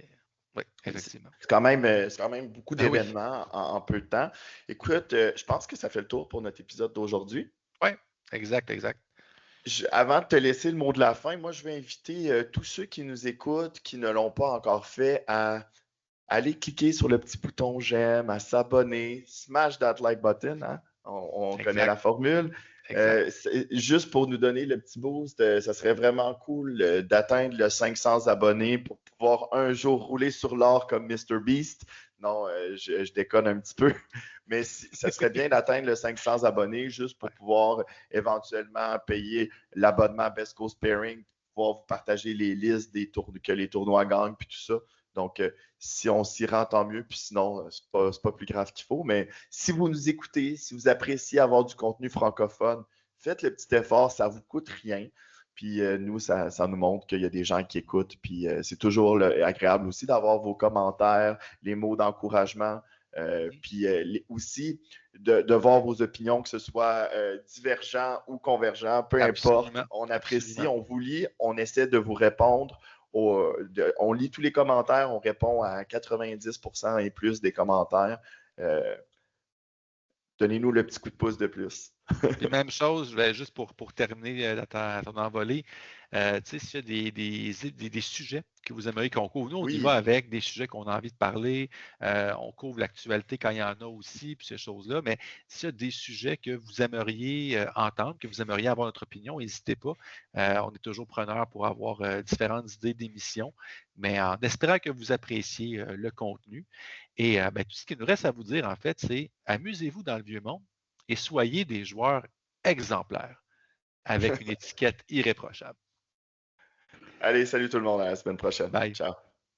Speaker 1: Oui,
Speaker 2: C'est
Speaker 1: effectivement.
Speaker 2: c'est quand même beaucoup
Speaker 1: Ben oui.
Speaker 2: d'événements en peu de temps. Écoute, je pense que ça fait le tour pour notre épisode d'aujourd'hui.
Speaker 1: Oui, exact, exact.
Speaker 2: Avant de te laisser le mot de la fin, moi, je vais inviter tous ceux qui nous écoutent, qui ne l'ont pas encore fait, à aller cliquer sur le petit bouton j'aime, à s'abonner, smash that like button, hein? On connaît la
Speaker 1: Exact,
Speaker 2: formule.
Speaker 1: exact.
Speaker 2: Juste pour nous donner le petit boost, ça serait vraiment cool d'atteindre le 500 abonnés pour pouvoir un jour rouler sur l'or comme Mr. Beast. Non, je déconne un petit peu, mais ça serait bien d'atteindre le 500 abonnés juste pour
Speaker 1: Ouais.
Speaker 2: pouvoir éventuellement payer l'abonnement Best Coast Pairing, pour pouvoir vous partager les listes que les tournois gagnent, puis tout ça. Donc, si on s'y rend, tant mieux. Puis sinon, c'est pas plus grave qu'il faut. Mais si vous nous écoutez, si vous appréciez avoir du contenu francophone, faites le petit effort, ça ne vous coûte rien. Puis nous, ça nous montre qu'il y a des gens qui écoutent. Puis c'est toujours agréable aussi d'avoir vos commentaires, les mots d'encouragement. Puis aussi de voir vos opinions, que ce soit divergent ou convergent, peu importe.
Speaker 1: Absolument,
Speaker 2: On apprécie,
Speaker 1: absolument.
Speaker 2: on vous lit, on essaie de vous répondre. On lit tous les commentaires, on répond à 90% et plus des commentaires. Donnez-nous le petit coup de pouce de plus.
Speaker 1: Puis même chose, je vais juste pour terminer ton envolée, tu sais, s'il y a des sujets que vous aimeriez qu'on couvre, nous, on y va
Speaker 2: Oui,
Speaker 1: avec des sujets qu'on a envie de parler, on couvre l'actualité quand il y en a aussi, puis ces choses-là, mais s'il y a des sujets que vous aimeriez entendre, que vous aimeriez avoir notre opinion, n'hésitez pas. On est toujours preneur pour avoir différentes idées d'émissions, mais en espérant que vous appréciez le contenu. Et ben, tout ce qui nous reste à vous dire, en fait, c'est amusez-vous dans le vieux monde et soyez des joueurs exemplaires avec une étiquette irréprochable.
Speaker 2: allez, salut tout le monde, à la semaine prochaine.
Speaker 1: Bye.
Speaker 2: Ciao.